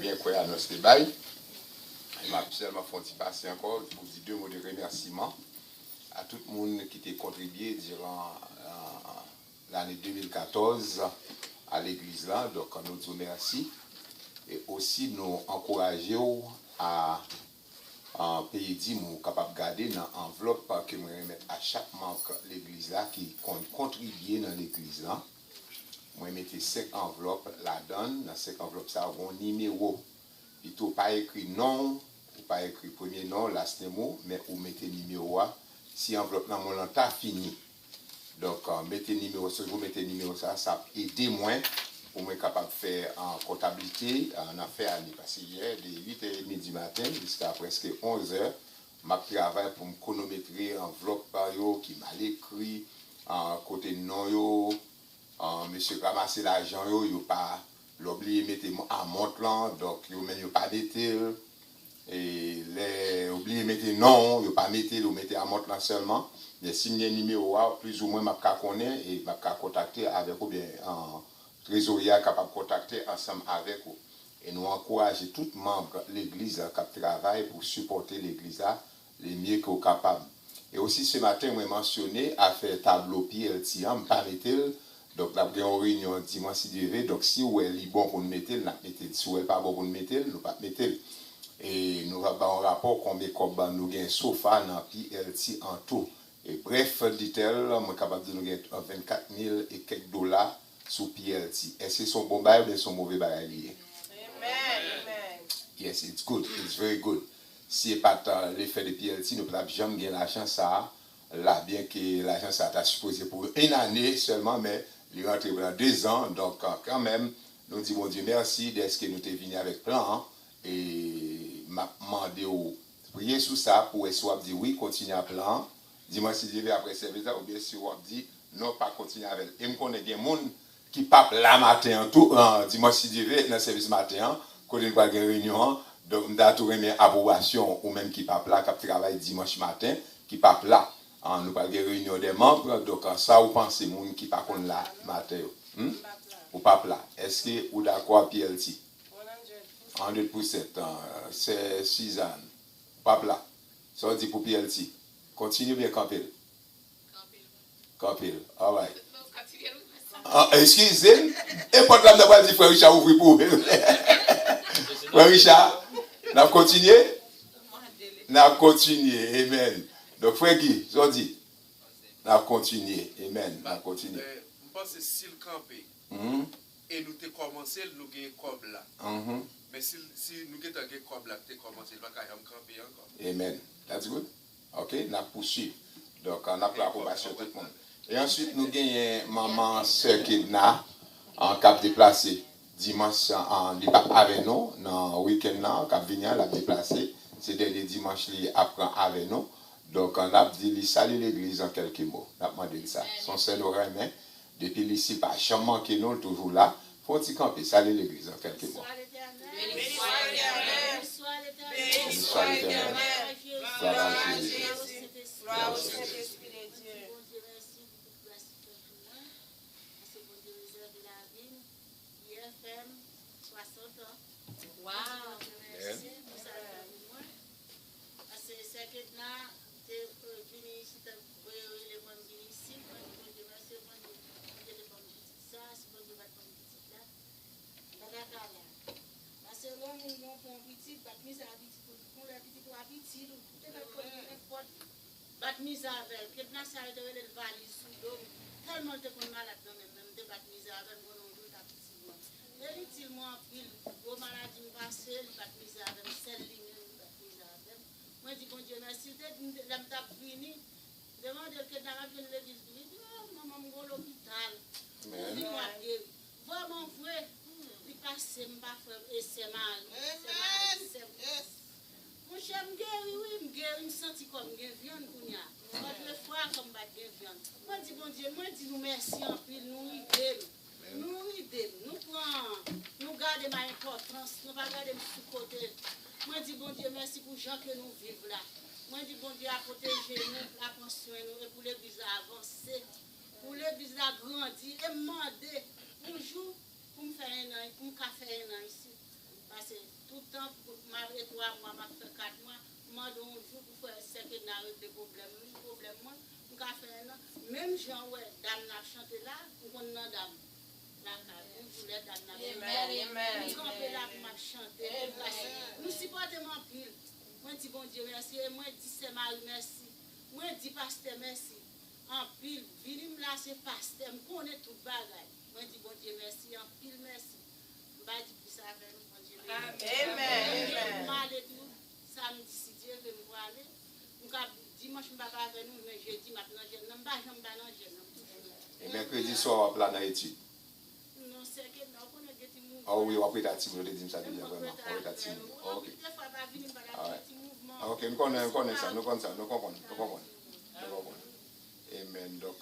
bien quoi annonce les bails. Je m'a seulement fait passer encore pour dire deux mots de remerciement à tout le monde qui a contribué durant l'année 2014 à l'église là. Donc, nous vous remercions. Et aussi, nous encourageons à payer 10 mots capables de garder dans l'enveloppe que nous remettons à chaque membre de l'église là qui contribue dans l'église là. Moi, je mets 5 enveloppes là-dedans. Dans 5 enveloppes, ça a un numéro. Il ne faut pas écrire nom, ou pas écrire premier nom, last mot, mais vous mettez numéro. Si l'enveloppe dans mon temps fini. Donc, mettez numéro, si vous mettez numéro, ça aide moins pour être capable de faire en comptabilité, en affaires. Parce que hier, de 8h30 du matin jusqu'à presque 11h, je travaille pour me chronométrer l'enveloppe qui m'a écrit, côté nom, monsieur ramasse l'argent, il n'a pas l'oublié de mettre en montre là, donc il n'a pas mettre. Et les oublié de mettre non, il n'a pas mettre, il mettre en montre là seulement. Mais si il y a un numéro, plus ou moins, je connais et je contacter avec ou bien en trésorier capable de contacter ensemble avec vous. Et nous encourageons tous les membres de l'église qui travaillent pour supporter l'église les mieux que capable. Et aussi ce matin, je mentionné à faire tableau PLT, je ne pas mettre. Donc, nous avons une réunion dimanche si Dieu veut. Donc, si vous êtes bon pour nous mettre, nous mettons. Si vous n'êtes pas bon pour nous mettre, nous ne pas mettre. Et nous avons un rapport combien nous avons un sofa dans PLT en tout. Et bref, dit-elle, je suis capable de nous gagner 24 000 et quelques dollars sur PLT. Est-ce que c'est un bon bail ou bien c'est un mauvais bail lié? Amen. Yes, it's good. It's very good. Si ce n'est pas l'effet de PLT, nous ne pouvons jamais gagner l'argent ça. Là, bien que l'argent ça a supposé pour une année seulement, mais il est rentré pendant 2 ans. Donc, quand même, nous disons, mon Dieu, merci d'être que nous sommes venus avec plan. Et m'a demandé de prier sur ça pour soit dire oui, continue à plan. Dis-moi si Dieu veut après service, ou bien si on dit non, pas continuer avec. Et je connais des gens qui partent la matin, tout, dis-moi si Dieu veut, dans le service matin, quand il y a une réunion, donc nous avons une approbation, ou même qui partent là, qui travaillent dimanche matin, qui partent là. Nous avons une réunion des membres, donc ça, vous pensez, les gens qui partent là matin, ou pas là. Est-ce que vous êtes d'accord, PLT? 100%, c'est Suzanne. Pas là. Ça dit pour PLT. Continue bien, Campil. Campil. All right. Excusez. Et pour la n'a pas dit Frère Richard ouvre pour Frère Richard, nous avons continué. Nous avons continué. Amen. Donc, Frère Guy, ça dit. Nous avons continué. Amen. Nous avons continué. Je pense que si le campé, et nous avons commencé, nous avons comme là. Mais si nous avons comme là, nous avons commencé, nous avons campé encore. Amen. That's good. Ok, nous avons poursuivi. Donc, on a pris l'approbation de tout le monde. Et ensuite, nous avons maman Sœur Kidna en cap déplacé. Dimanche, avec nous, dans le week-end, cap venir, la déplacé. C'est dernier dimanche, il apprend avec nous. Donc, on a dit, salut l'église en quelques mots. On a demandé ça. Son seul oreille, depuis ici, pas jamais manqué nous, toujours là. Faut-il camper, salut l'église en quelques mots. Béni soit l'Éternel. Béni soit l'Éternel. Gloire à Jésus. Gloire au Saint-Esprit de Dieu. Wow. Merci. C'est que là, tu es venu ici, tu es les femmes venu ici, moi je dis merci, moi je dis les femmes petites ça, c'est bon de battre une petite là. D'accord là. Parce que là, nous avons un petit, battre mise à petit, pour la petite ou à petit, tout est n'importe. Battre mise avec, que là ça a été le valise sous l'eau, tellement de qu'on malade dans même de battre mise avec, on a tout à petit. Effectivement, il aux maladies passées, battre mise avec, celle ligne. Moi, je dis, bon Dieu, merci. Je suis venu, demande que dans la ville de l'église, je dis, oh, maman, je vais à l'hôpital. Je dis, moi, va mon frère, il passe, je et c'est mal. Mon cher, je me sens comme je viens. Votre foi comme je viens. Moi, je dis, bon Dieu, moi, je dis, nous merci en pile, nous aidons. Nous prenons, nous gardons ma importance, nous ne pas garder sous côté. Moi, je dis, bon Dieu, merci pour les gens que nous vivons là. Moi, je dis, bon Dieu, à protéger nous, à construire nous, et pour l'église à avancer, pour l'église à grandir, et demander un jour pour me faire un an, pour me faire un an ici. Parce que temps, malgré 3 mois, m'a fait 4 mois, m'a donné un jour pour faire ce que n'a eu des problèmes. Moi, on a fait un an. Même Jean, ouais, dame n'a chanté là, on a dame. Nous supportons en pile. Moi, dis bon Dieu merci. Moi, dis c'est Marie merci. Moi, dis pasteur merci. En pile, venez là, c'est pasteur. Je connais tout le bagage. Moi, dis bon Dieu merci. En pile merci. Je vais dire plus ça avec nous, bon Dieu merci. Amen. Je vais aller tout. Samedi, si Dieu veut me voir aller. Dimanche, je ne vais pas avec nous, mais jeudi, maintenant, je ne vais pas aller. Et mercredi soir, on plan étude. Ah oui, on peut être actif, on peut dire ça déjà vraiment. On peut être actif. Ok. Ok, nous connaissons ça, nous comprenons. Et même, donc,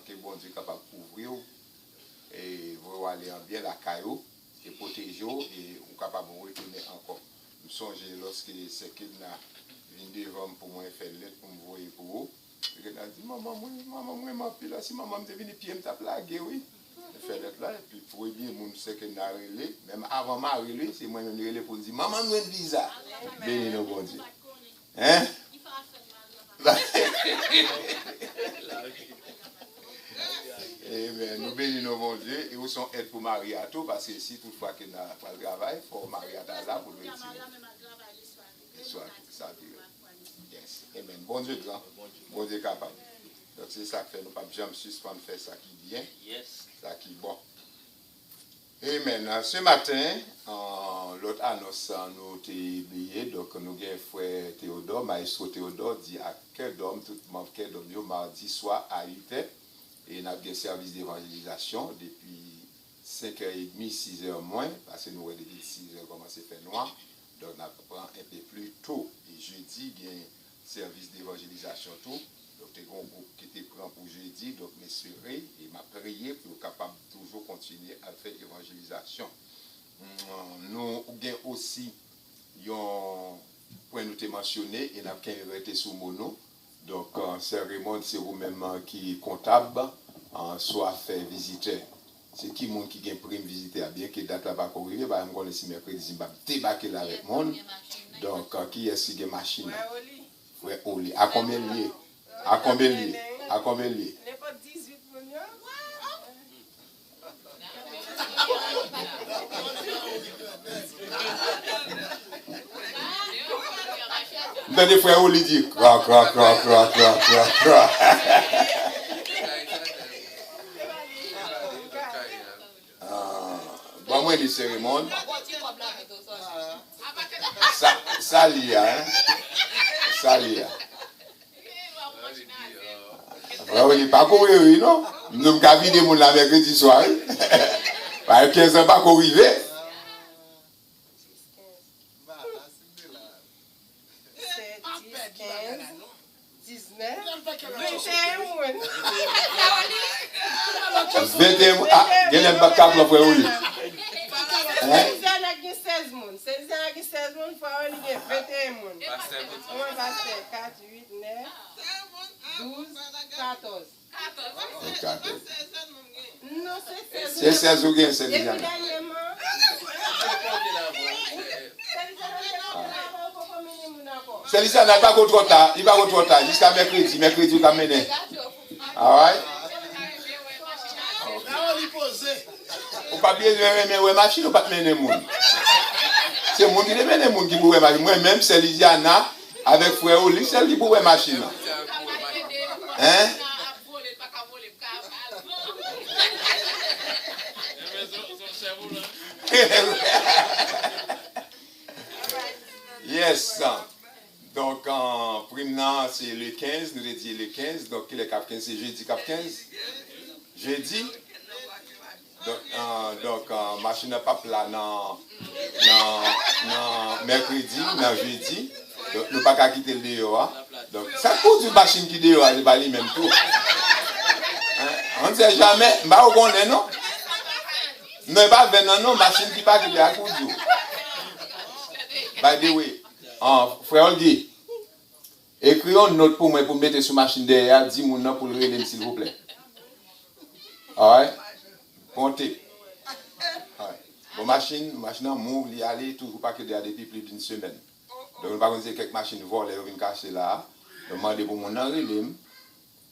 que bon Dieu est capable de couvrir, et vous aller en bien la caillou, et protéger, et vous capable de retourner encore. Je me songe lorsque c'est qu'il a venu devant pour moi faire lettre pour me voir pour vous. Il a dit, maman, moi, puis là, si maman me devine pied, me tape la gueule, oui. Fait lettre là, et puis pour bien, mon sait que n'a relé, même avant ma relé, c'est moi-même relé pour dire, maman, nous avons un visa. Béni nos bon Dieu. Hein? Et bien, nous bénissons nos bon Dieu, et nous sommes aide pour Marie à tout, parce que si toutefois qu'il n'a pas le travail, il faut Marie à là pour le dire. Ça dit. Yes. Amen. Bon Dieu grand, bon Dieu capable. Donc c'est ça que fait, nous ne pouvons jamais suspendre faire ça qui est bien, ça qui est bon. Et maintenant, ce matin, l'autre annonce nous a oublié, donc nous avons frère Théodore, maestro Théodore, dit à quel homme, tout le monde, quel homme, mardi soir à 8h, et nous avons un service d'évangélisation depuis 5h30, 6h moins, parce que nous avons depuis 6h commencé à faire noir, donc nous avons un peu plus tôt. Et jeudi, il y a un service d'évangélisation tout. Donc, il y a un groupe qui était pris pour jeudi, donc, messieurs, et m'a prié pour être capable de toujours continuer à faire l'évangélisation. Nous avons aussi un point nous mentionné, et nous avons arrêté sur mon nom. Donc, c'est Raymond, c'est vous-même qui est comptable, soit fait visiter. C'est qui monde qui a pris une visite, bien que date là pas arriver, bah on connaît si mercredi, bah débarquer là avec monde. Donc, qui est-ce qui a machine? Ouais, Oli. À combien lié? À combien lié? À combien lié? N'est pas 18 millions. Dans des frères Oli dit cra. Bon, moi, les cérémonies. Ça lia, hein? Ça lia. Il n'est pas courir, non? Nous avons vidé mon la mercredi soir. Par 15 ans, pas courir. 21 mois. Ah, il y a un cap là pour oui. C'est 16 moun. C'est 16 moun, faut aller 21 moun. On va faire 4, 8, 9, 12, 14. 14. Non, c'est 16. C'est 16 ou bien c'est Et déjà. puis dernièrement, C'est ça, n'a pas trop tard. Il va trop tard. Jusqu'à mercredi. Mercredi, tu as mené. Ah ouais? Ou pas bien mener machine ou pas mener moun. C'est moun qui mène moun qui pour machine. Moi-même, c'est Lisiana avec frère Oli, c'est lui pour machine. Hein? Yes. Donc, en prime, c'est le 15, nous avons dit le 15. Donc, il est cap 15, c'est jeudi cap 15. Jeudi. Donc, machine n'a pas plat dans mercredi, dans jeudi. Donc, nous pas qu'à quitter le dehors. Donc, ça coûte une machine qui dehors, c'est pas lui même tout. On ne sait jamais, je ne sais pas où on est, non? Non, pas venir, non, machine qui pas quitter à coup de jour. By the way, frère Olgi, écrivons une note pour moi pour mettre sur machine derrière, 10 moun pour le relais, s'il vous plaît. Alright? Comptez. Bon, machine move, il y aller toujours pas que depuis plus d'une semaine. Donc, par contre, quelques machines volées, ils viennent cacher là. Donc, demander pour mon enrélé.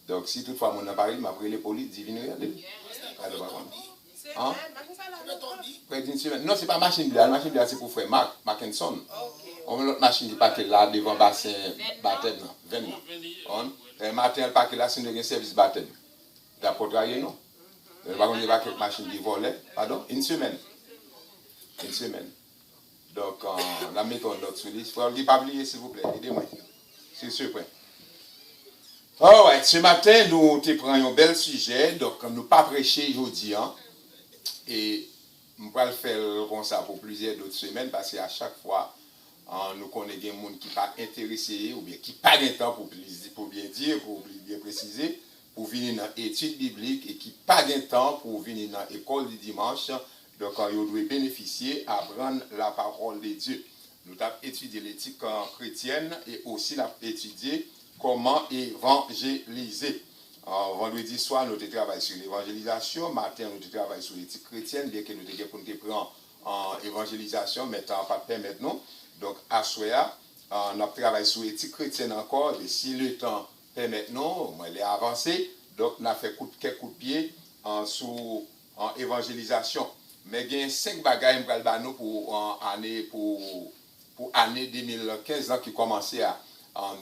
Donc, si toutefois mon appareil m'a pris les polices, ils viennent regarder. Hein? Près d'une semaine. Non, c'est pas machine blanche. La machine blanche, c'est pour faire Mackinson. On a l'autre machine qui paquet là devant bassin baptême. 20 ans. Le matin, le paquet là, c'est un service baptême. Tu n'as pas travaillé, non? Par contre, il y a quelques machines qui volaient. Pardon? Une semaine. Donc, la mettons notre sur liste. Il faut pas oublier, s'il vous plaît. Aidez-moi. C'est sûr, point. Oh, ouais. Ce matin, nous te prenons un bel sujet. Donc, nous pas prêcher aujourd'hui. Hein, et nous allons le faire comme ça pour plusieurs d'autres semaines parce qu'à chaque fois, nous connaissons des gens qui ne sont pas intéressés ou bien qui n'ont pas de temps pour bien dire, pour bien préciser, pour venir dans l'étude biblique et qui n'ont pas de temps pour venir dans l'école du dimanche. Donc, ils doivent bénéficier, apprendre la parole de Dieu. Nous avons étudié l'éthique chrétienne et aussi étudié comment évangéliser. Vendredi soir, nous travaillons sur l'évangélisation. Matin, nous travaillons sur l'éthique chrétienne, bien que nous prenions en évangélisation, mais ça ne pas permettre non. Donc, à soir, on a travaillé sur l'éthique chrétienne encore. Et si le temps permet non, on est avancé. Donc, on a fait quelques coups de pied en évangélisation. Mais il y a 5 bagages pour l'année 2015 qui commençaient à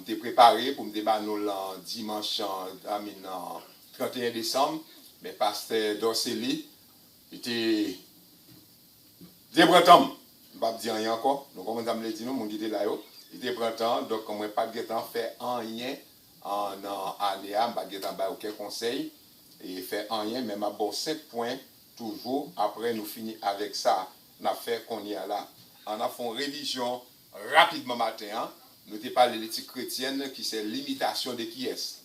me préparer pour me débattre le dimanche 31 décembre. Mais pasteur Dorseli était printemps. Je ne vais pas dire rien encore. Donc, comme je l'ai dit, nous, mon guide là, il était printemps. Donc, on n'a pas de temps fait rien en année, je n'ai pas de aucun conseil. Et fait rien, mais ma bon 5 points. Toujours, après nous finissons avec ça, l'affaire qu'on y a là. On a fait une révision rapidement matin. Hein? Nous avons parlé de l'éthique chrétienne qui c'est l'imitation de qui est?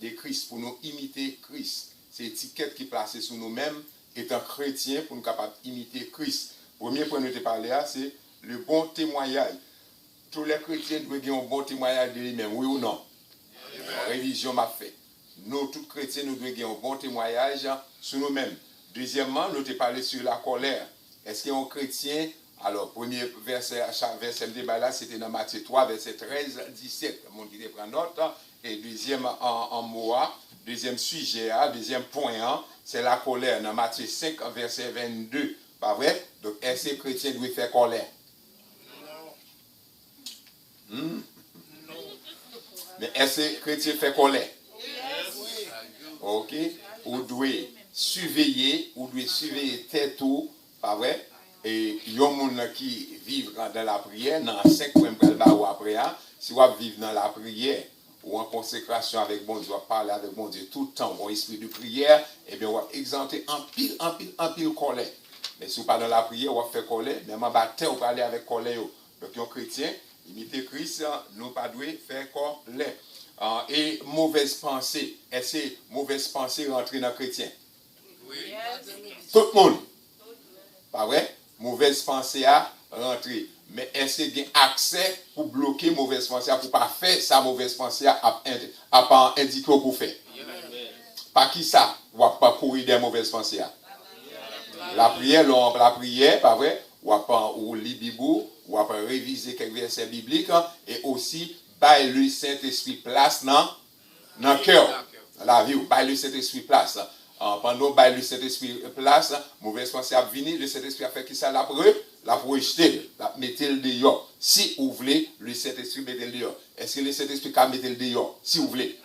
De Christ, pour nous imiter Christ. C'est l'étiquette qui est placée sur nous-mêmes, étant chrétiens, pour nous capables d'imiter Christ. Premier point que nous avons parlé là, c'est le bon témoignage. Tous les chrétiens doivent avoir un bon témoignage de lui-même, oui ou non? La révision m'a fait. Nous, tous chrétiens, nous devons avoir un bon témoignage sur nous-mêmes. Deuxièmement, nous avons parlé sur la colère. Est-ce qu'il y a un chrétien? Alors, premier verset, verset de débat là, c'était dans Matthieu 3, verset 13, 17. Mon qui prend note. Et deuxième en mot, deuxième sujet, deuxième point, c'est la colère. Dans Matthieu 5, verset 22. Pas vrai? Donc, est-ce que les chrétiens doivent faire colère? Non. Mais est-ce que les chrétiens font colère? Ok, ou doit surveiller tête ou, pas vrai? Et il y a des gens qui vivent dans la prière, dans 5 points ou après, si vous vivez dans la prière ou en consécration avec bon Dieu, parler avec bon Dieu tout le temps, bon esprit de prière, et bien, on va exempter en pile colère. Mais si vous pas dans la prière, on va faire colère, même en bataille, on va aller avec colère. Donc, un chrétien, imiter Christ, nous pas doit faire colère. Et mauvaise pensée. Est-ce que mauvaise pensée rentre dans le chrétien? Oui. Tout le monde. Pas vrai? Mauvaise pensée à rentrer. Mais est-ce qu'il y a accès pour bloquer mauvaise pensée, pour ne pas faire sa mauvaise pensée à pas indiquer pour faire? Pas qui ça? Ou à pas courir des mauvaises pensées? La prière, pas vrai? Ou lire Bible, ou à réviser quelques versets bibliques, et aussi bail le Saint-Esprit place dans le cœur. La vie, bail le Saint-Esprit place. Pendant bail le Saint-Esprit place, mauvaise pensée a venir, le Saint-Esprit a fait qui ça? La projeter, la mettre le dehors. Si vous voulez, le Saint-Esprit mette le dehors. Est-ce que le Saint-Esprit peut mettre le dehors? Si vous voulez.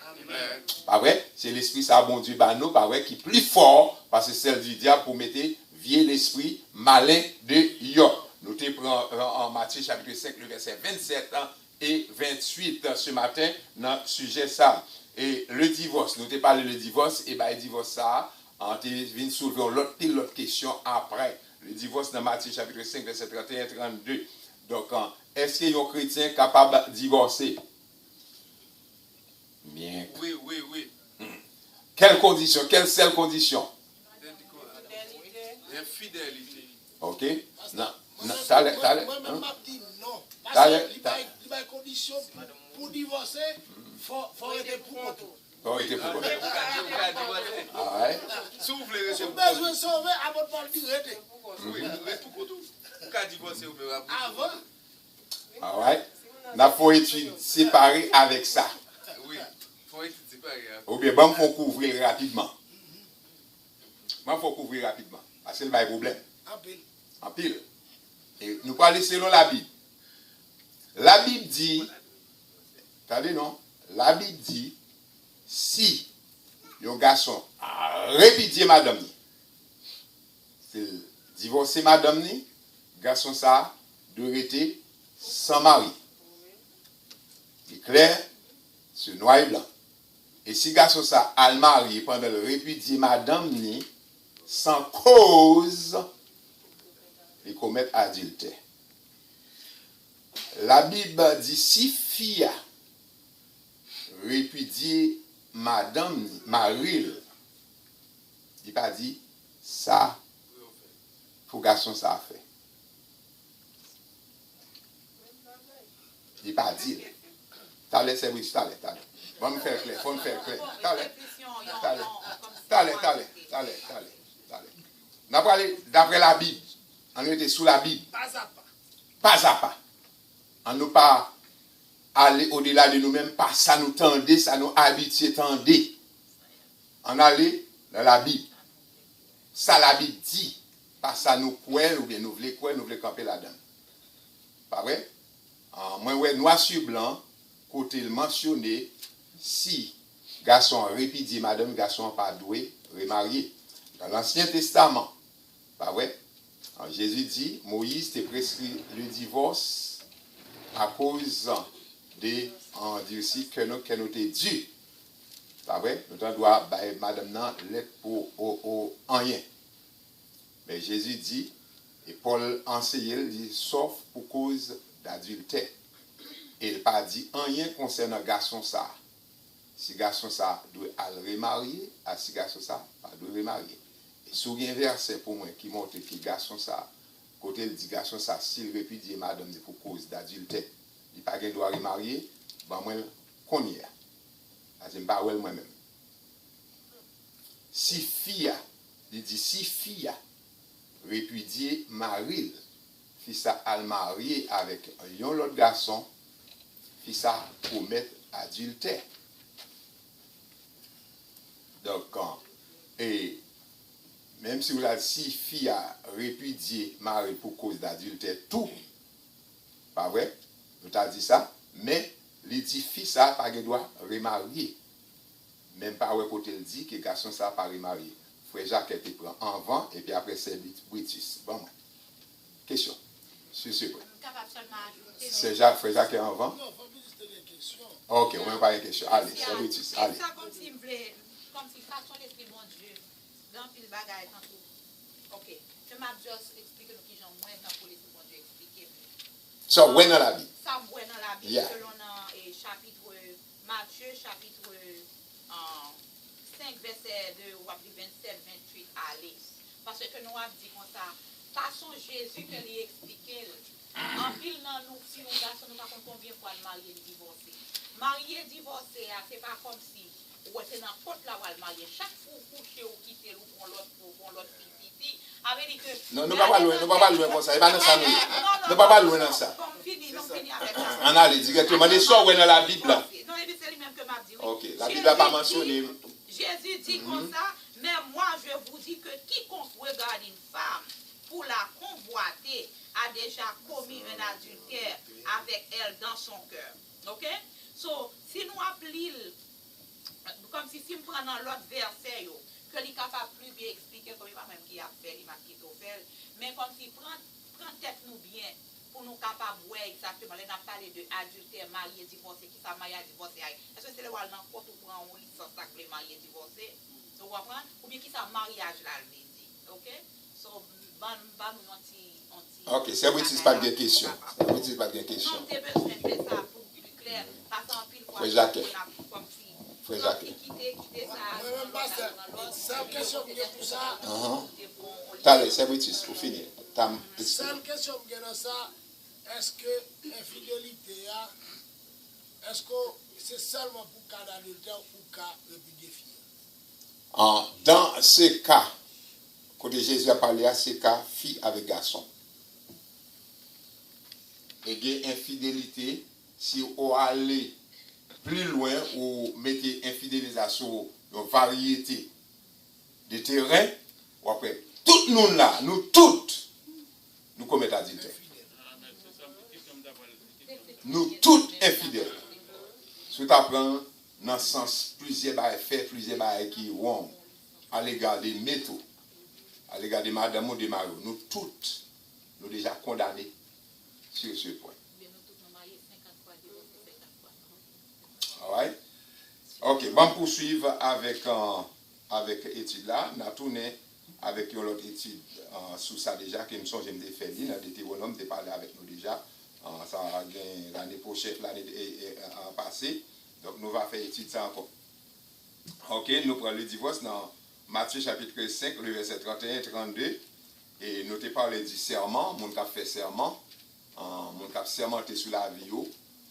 Pas vrai? C'est l'Esprit, ça, bon Dieu, bah, nous, pas vrai, qui est plus fort, parce que c'est celle du diable pour mettre vieux l'esprit malin dehors. Nous te prenons en Matthieu chapitre 5, le verset 27 et 28 ce matin dans le sujet ça. Et le divorce, nous te parlé le divorce, et bien le divorce ça, on te vient soulever l'autre question après. Le divorce dans Matthieu chapitre 5, verset 31 et 32. Donc, est-ce qu'il y a un chrétien capable de divorcer? Bien. Oui. Quelles conditions? Quelles seules conditions? Infidélité. Ok. Non. Moi-même, je dis non. Parce que il y a une condition pour divorcer, il faut être pour contre. Faut être pour contre. Ah ouais. Si vous voulez besoin de sauver, à votre part, Oui, tout contre tout. Pourquoi divorcer ou même Avant. Ah ouais. N'a faut études séparées avec ça. Oui, faut études séparées. Ou bien, bon, faut couvrir rapidement. Bon, faut couvrir rapidement. Parce que c'est le problème. En pile. En pile. Et nous parlons selon la Bible. La Bible dit, attendez non, la Bible dit, si un garçon a répudié madame, c'est divorcé madame, garçon ça doit rester sans mari. C'est clair, c'est noir et blanc. Et si garçon ça a marié pendant le répudié madame, sans cause, il commet adultère. La Bible dit si fille répudie madame Maril, il pas dit ça pour garçon ça a fait. Il pas dit. T'allez c'est oui, t'allez. Faut me faire clair, faut me faire clair. T'allez. N'a pas d'après la Bible. On était sous la Bible. Pas à pas. Pas à pas. On ne pas aller au-delà de nous-mêmes, pas ça nous tendait, ça nous habitué tendait. On allait dans la Bible. Ça la Bible dit, pas ça nous croyons, ou bien nous voulons camper là-dedans. Pas vrai? Moi, ouais, noir sur blanc, côté le mentionné, si garçon répudie madame, garçon pas doué, remarié. Dans l'Ancien Testament, pas vrai? Jésus dit, Moïse t'a prescrit le divorce à cause de, on dit aussi que nous t'es dû. Pas vrai? Nous doit madame nan l'être pour rien. Mais Jésus dit, et Paul enseigne, il dit, sauf pour cause d'adultère. Et il pas dit rien concernant garçon ça. Si garçon ça doit aller remarier, si garçon ça pas doit remarier. Et sur un verset pour moi qui montre que garçon ça, côté il dit garçon ça, s'il répudie madame pour cause d'adultère, il pas de droit remarier, ben moi qu'on y est. Je ne pas moi-même. Si fille, il dit si fille répudie mari, fille ça al marié avec un autre garçon, fille ça commet adultère. Donc, et même si vous avez si fille a répudié mari pour cause d'adultère, tout, pas vrai, nous t'avons dit ça, mais il dit fille ça pas de droit remarier. Même pas ouais côté il dit que garçon ça pas remarié. Frère Jacques te prend en vent et puis après c'est British. Bon, question. C'est Jacques, frère Jacques est en vent? Non, faut juste une question. Ok, on va pas une question. Allez, c'est British. Allez. Ça comme si façon l'esprit bon Dieu, dans pile bagaille tant tout. Ok, je m'a juste expliqué nous qui j'en moins dans pour l'esprit bon Dieu expliquer. So, when dans la Bible? Ça ouais dans la Bible Yeah. selon chapitre Matthieu chapitre 5 verset 2 ou 27 28 allez. Parce que nous avons dit comme ça, façon Jésus que lui expliquait. En pile dans nous si nous garçons nous pas combien de fois marié divorcé. Marié divorcé, c'est pas comme si ou c'est dans porte là où elle marié chaque fois coucher ou quitter ou pour l'autre fille avait dit que non, nous pas loin comme ça. Et pas dans ça nous pas loin dans ça. Fini avec ça. On allait directement les soirs dans la Bible là. Non, et c'est lui-même que m'a dit. OK, la Bible n'a pas mentionné. Jésus dit comme ça, mais moi je vous dis que quiconque regarde une femme pour la convoiter a déjà commis un adultère avec elle dans son cœur. OK? So, si nous appelons comme si nous prenons l'autre verset, que l'on est capable plus bien expliquer, comme il va même qui a fait, il m'a quitté au fait, mais comme si prend tête nous bien pour nous capables de voir exactement, on a parlé de adultère, marié, divorcé, qui ça marié, divorcé. Est-ce que c'est le rôle dans quoi tu prends une licence ça que marié, divorcé? Tu comprends? Ou bien qui ça mariage là, le dit. OK? So, OK, c'est vrai que pas de question. C'est vrai que pas de question. Non, tu as besoin de faire ça pour plus clair. Parce qu'en pile fois, Frère Jacques. Frère Jacques. C'est une question que j'ai pour ça. Allez, c'est vrai que pour finir. C'est une question que j'ai dans ça. Est-ce que l'infidélité, est-ce que c'est seulement pour cas d'adultère ou cas de fille? Dans ce cas, Côté Jésus a parlé à ces cas, fille avec garçon. Et il y a infidélité, si on allez plus loin, ou mettez infidélisation, une variété de terrains, ou après, tout le monde là, nous toutes, nous commettons adultère. Nous toutes infidèles. Si tu apprends dans le sens, plusieurs barres faits, plusieurs barres qui ont, à l'égard des métaux, à l'égard des madame ou des maris, nous toutes, nous déjà condamnés sur ce point. Alright? Ok, bon, poursuivre avec l'étude là. On a tourné avec une autre étude sur ça déjà, qui me semble que j'ai fait lire, dans Deutéronome, j'ai parlé avec nous déjà. Ça a gagné l'année prochaine, l'année passée. Donc, nous allons faire étude ça encore. Ok, nous prenons le divorce dans Matthieu chapitre 5, le verset 31 et 32. Et nous avons parlé du serment, mon qui a fait serment, mon qui a sermenté sur la vie,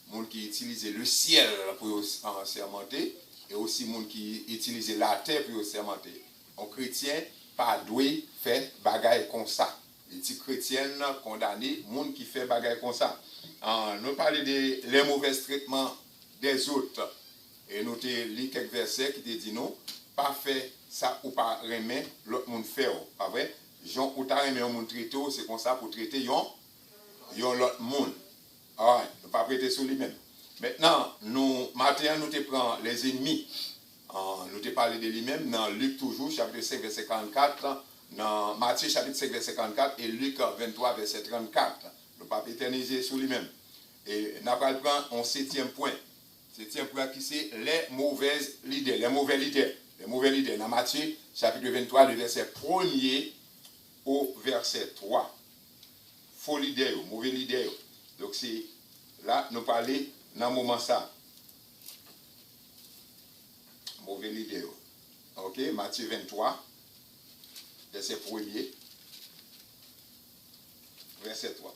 mon qui utilisait le ciel pour sermenter, et aussi mon qui utilisait la terre pour sermenter. Un chrétien pas doué fait bagaille comme ça. Les petits chrétiens condamnés, monde qui fait bagaille comme ça. Nous parlons des mauvais traitements des autres. Et nous avons lu quelques versets qui te disent non, pas fait ça ou pas remet l'autre monde fait. Pas vrai? Jean ou ta remet un monde traité, c'est comme ça pour traiter l'autre monde. Alright, ne pas prêter sur lui-même. Maintenant, maintenant, nous te prenons les ennemis. Nous te parlons de lui-même dans Luc toujours, chapitre 5, verset 44, dans Matthieu, chapitre 5, verset 44, et Luc 23, verset 34. Nous ne pas éterniser sur lui-même. Et nous allons prendre un septième point. Septième point qui c'est les mauvais leaders. Les mauvais leaders. Les mauvais leaders. Dans Matthieu, chapitre 23, le verset 1er au verset 3. Faux leaders, mauvais leaders. Donc c'est là, nous parlons dans le moment ça. Mauvais leader. Ok, Matthieu 23, verset 1er, verset 3.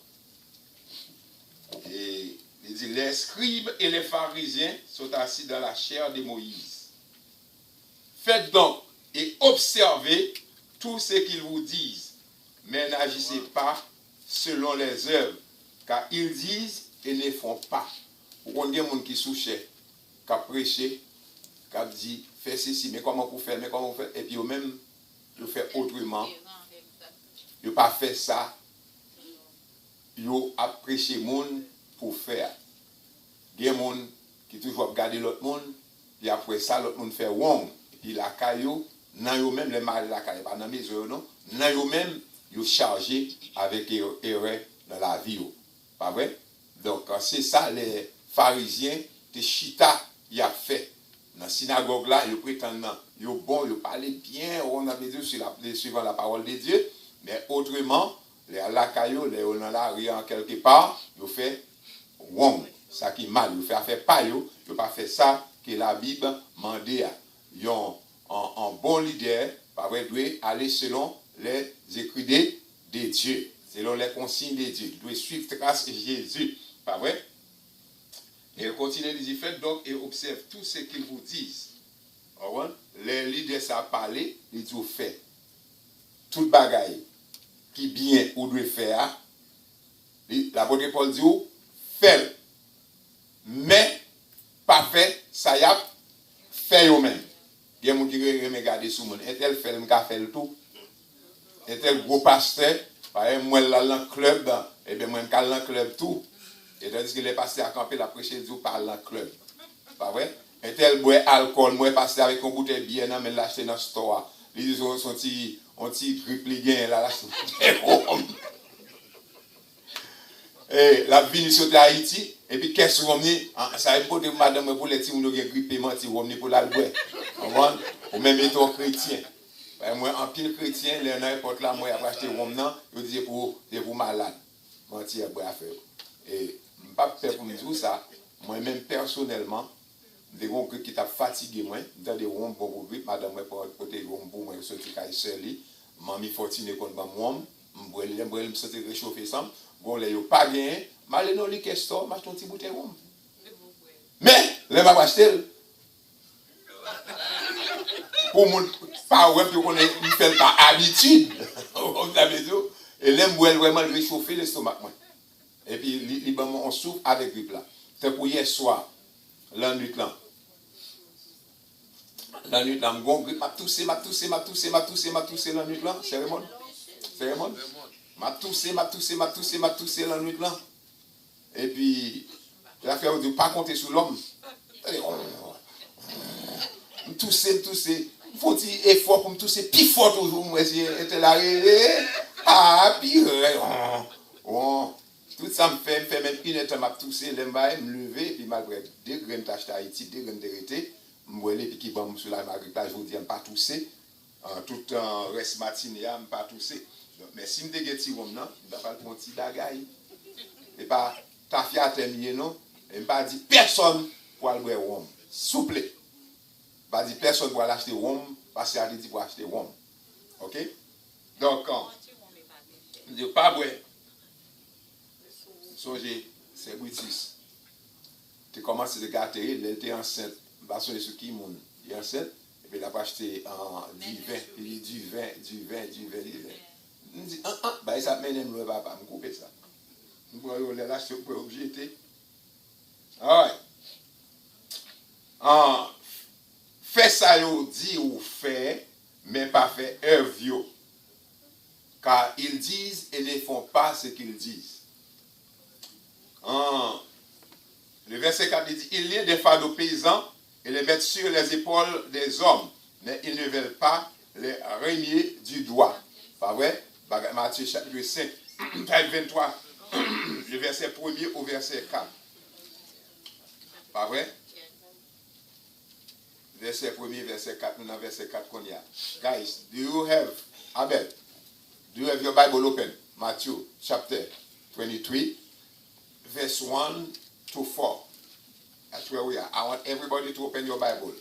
Et il dit, les scribes et les pharisiens sont assis dans la chair de Moïse. Faites donc et observez tout ce qu'ils vous disent, mais n'agissez pas selon les œuvres, car ils disent et ne font pas. Vous avez des gens qui souchent, qui prêchent, qui disent, fais ceci, mais comment vous faites, mais comment vous faites, et puis eux-mêmes, ils font autrement. Ils n'ont pas fait ça. Ils ont prêché les gens pour faire. Il y a des gens qui toujours regardent l'autre monde, puis après ça, l'autre monde fait wrong. Et puis la caillou, dans eux-mêmes, les maris de la caillou, pas dans mes yeux, non, dans eux-mêmes, ils sont chargés avec erreur dans la vie. Pas vrai? Donc, c'est ça, les pharisiens, de chita, ils ont fait. Dans la synagogue là, ils prétendent, ils sont bons, ils parlent bien, on a besoin suivant la parole de Dieu, mais autrement, les lacaillots, les on quelque part, ils fait wrong, ça qui est mal, ils fait faire pas, ils pas fait ça que la Bible mandait à. Ils ont un bon leader, pas vrai, doit aller selon les écrits de Dieu, selon les consignes de Dieu, il doit suivre trace de Jésus, pas vrai? Et il continue, il dit, faites donc et observe tout ce qu'ils vous disent. Les leaders savent parler, ils disent, fait. Tout bagaille qui bien ou doit faire, l'apôtre Paul dit, fait. Mais, pas fait, ça y a, fait eux-mêmes. Il y a des gens qui regardent sur moi. Et tel fait, il fait le tout. Et tel gros pasteur, par exemple, moi, là, dans le club, et bien, moi, je suis dans le club tout. Et tandis que les pasteurs à camper, la prêcher du par le club. Pas vrai? Et tel boit alcool, moi, passer avec une bouteille de bière, mais l'acheter dans le store. Ils disent, on petit grippe, les gains, là, et la vie sur Haïti, et puis qu'est-ce qu'on dit? Ça est pour que madame, pour les petits, on a grippé, menti, on est pour l'albouet. Ou même étant chrétien. Moi, en pile chrétien, les n'importe là, moi, après acheter rhum, non, je dis pour malade. Menti, à boire à faire. Et je ne peux pas faire pour me dire ça. Moi-même, personnellement, des gens qui sont fatigués, moi, dans des rhum pour vous, madame, pour côté rhum pour moi, je suis seul, mamie fortune contre moi, je me sentir réchauffé ça. Bon, les pas gagné, mais non, les questions, je un petit bouteille rhum. Mais, les m'a acheté. Pour mon pas ouais, puis on fait par habitude. Et l'aime vraiment réchauffer l'estomac. Et puis, on souffre avec grippe là. C'est pour hier soir, la nuit là. La nuit là, m'a toussé la nuit là. C'est Raymond. M'a toussé la nuit là. Et puis, la faire de pas compter sur l'homme. Tousser. Faut dire effort pour me tousser plus fort toujours. Moi, j'étais là. Ah, puis, tout ça me fait même une heure, m'a toussé, me lever, puis malgré deux graines d'acheter à Haïti, deux graines de rété, me puis qui bombe sur la marque, je vous dis, je pas toussé. Tout le reste matinée, je ne pas toussé. Mais si je me déguette, je ne vais pas prendre un petit bagaille. Et pas, ta fille a terminé, non? Et je ne pas dire personne pour aller boire rhum. Souple. Pas dire personne pour aller acheter rhum, parce qu'il a dit pour acheter rhum. Ok? Donc, je ne dis pas boire. Songez, c'est British. Tu commences à gâter, elle était enceinte. Parce que ce qui est enceinte, et puis elle a acheté du vin. Je dis, bah ça mène le papa, je couper ça. Je vais l'acheter pour objecter. Alright. Fais ça, dit ou fait, mais pas fait œuvre. Car ils disent et ne font pas ce qu'ils disent. Le verset 4 dit, il y a des fardeaux paysans et les mettent sur les épaules des hommes, mais ils ne veulent pas les renier du doigt. Pas vrai? Matthieu chapitre 5, 23, le verset 1er au verset 4. Pas vrai? Verset 1er, verset 4, nous avons verset 4 qu'on y a. Guys, do you have your Bible open? Matthew chapter 23. Verse 1 to 4. That's where we are. I want everybody to open your Bible.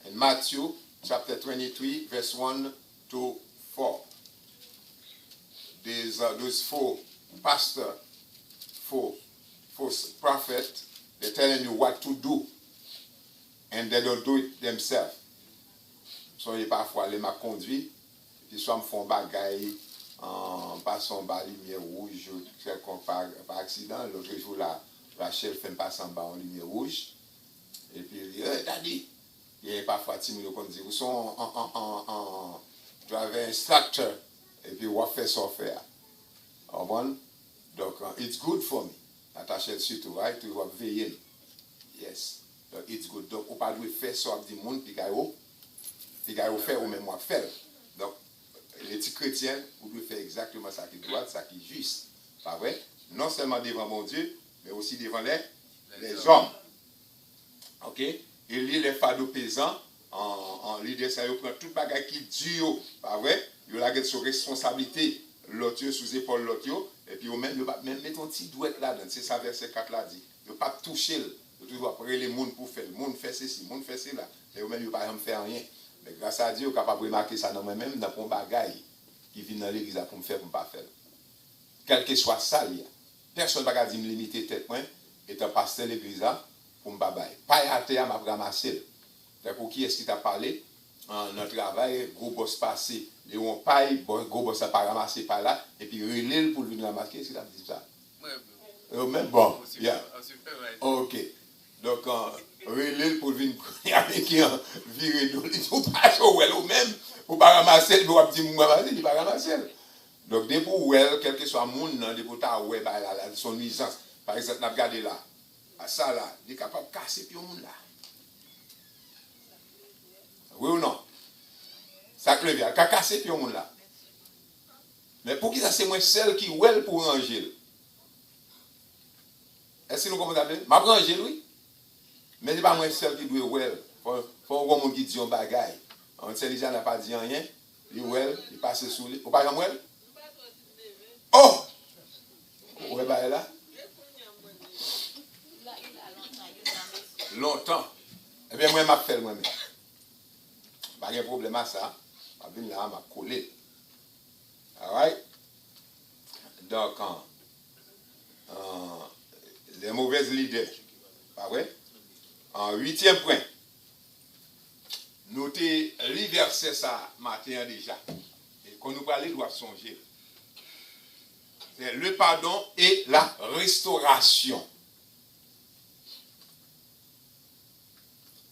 In Matthew chapter 23, verse 1 to 4. Those four pastors, four prophets, they're telling you what to do. And they don't do it themselves. So, parfois, les m'a conduit, puis soit me font bagaille, en passant par la lumière rouge, par accident. L'autre jour, là, Rachel fait passer en bas en lumière rouge. Et puis, il dit, Daddy, il y a parfois timide qu'on dit, vous sont en driver instructor. Et puis, on fait ça faire. Donc, it's good for me. Attaché surtout, right? Tu vas veiller. Yes. Donc, it's good. Donc, on ne peut pas faire ça avec du monde, puis qu'il y a faire ou même moi faire. Donc, les petits chrétiens, vous devez faire exactement ça qui est droit, ça qui est juste. Pas vrai? Non seulement devant mon Dieu, mais aussi devant les hommes. Ok? Il lit les fardeaux paysans, en l'idée, ça prend tout bagage qui est dur. Pas vrai? Il a sur responsabilité, l'autre sous épaule l'autre, et puis même mettre un petit doigt là-dedans. C'est ça, verset 4 là dit. Il ne pas toucher, il doit prendre les gens pour faire. Le monde fait ceci, le monde fait cela. Et même, il ne peut pas faire rien. Mais grâce à Dieu, on est capable de remarquer ça dans moi-même, dans mon bagage qui vient dans l'église pour me faire, pour ne pas faire. Quel que soit ça, personne ne va dire me limiter tête, étant pasteur de l'église pour me bailler. Pas à terre, m'a ramassé. Pour qui est-ce qui t'a parlé? Notre travail, gros boss passé, les on paille, gros boss n'a pas ramassé par là, et puis relève pour venir ramasser, est-ce qu'il a dit ça? Oui. Même bon, yeah. Ok. Donc, relève pour venir avec qui virer d'eau, il faut pas jouer ou même, pour pas ramasser, il faut dire, il ne pas ramasser. Donc, dès pour quel que soit le monde, dès pour ta son nuisance, par exemple, on a regardé là, ça là, il est capable de casser puis le monde là. Oui ou non? Ça clé bien, il a cassé puis le monde là. Mais pour qui ça, c'est moi seul qui ouel pour ranger. Est-ce que nous comprenons? Ma ranger, oui. Mais ce n'est pas moi seul qui doit ouel. Il faut un monde qui dit un bagaille. Intelligent n'a pas dit rien. Il ouel, il passe sous lui. Vous parlez ouel? Oh! Où est là? Longtemps. Eh bien, moi, je m'appelle moi-même. Pas de problème à ça. Je vais là, je collé. Alright? Donc, les mauvaises leaders. Pas vrai? En 8e point. nous t'ai versé ça matin déjà. Et quand nous parlons, nous doit songer. C'est le pardon et la restauration.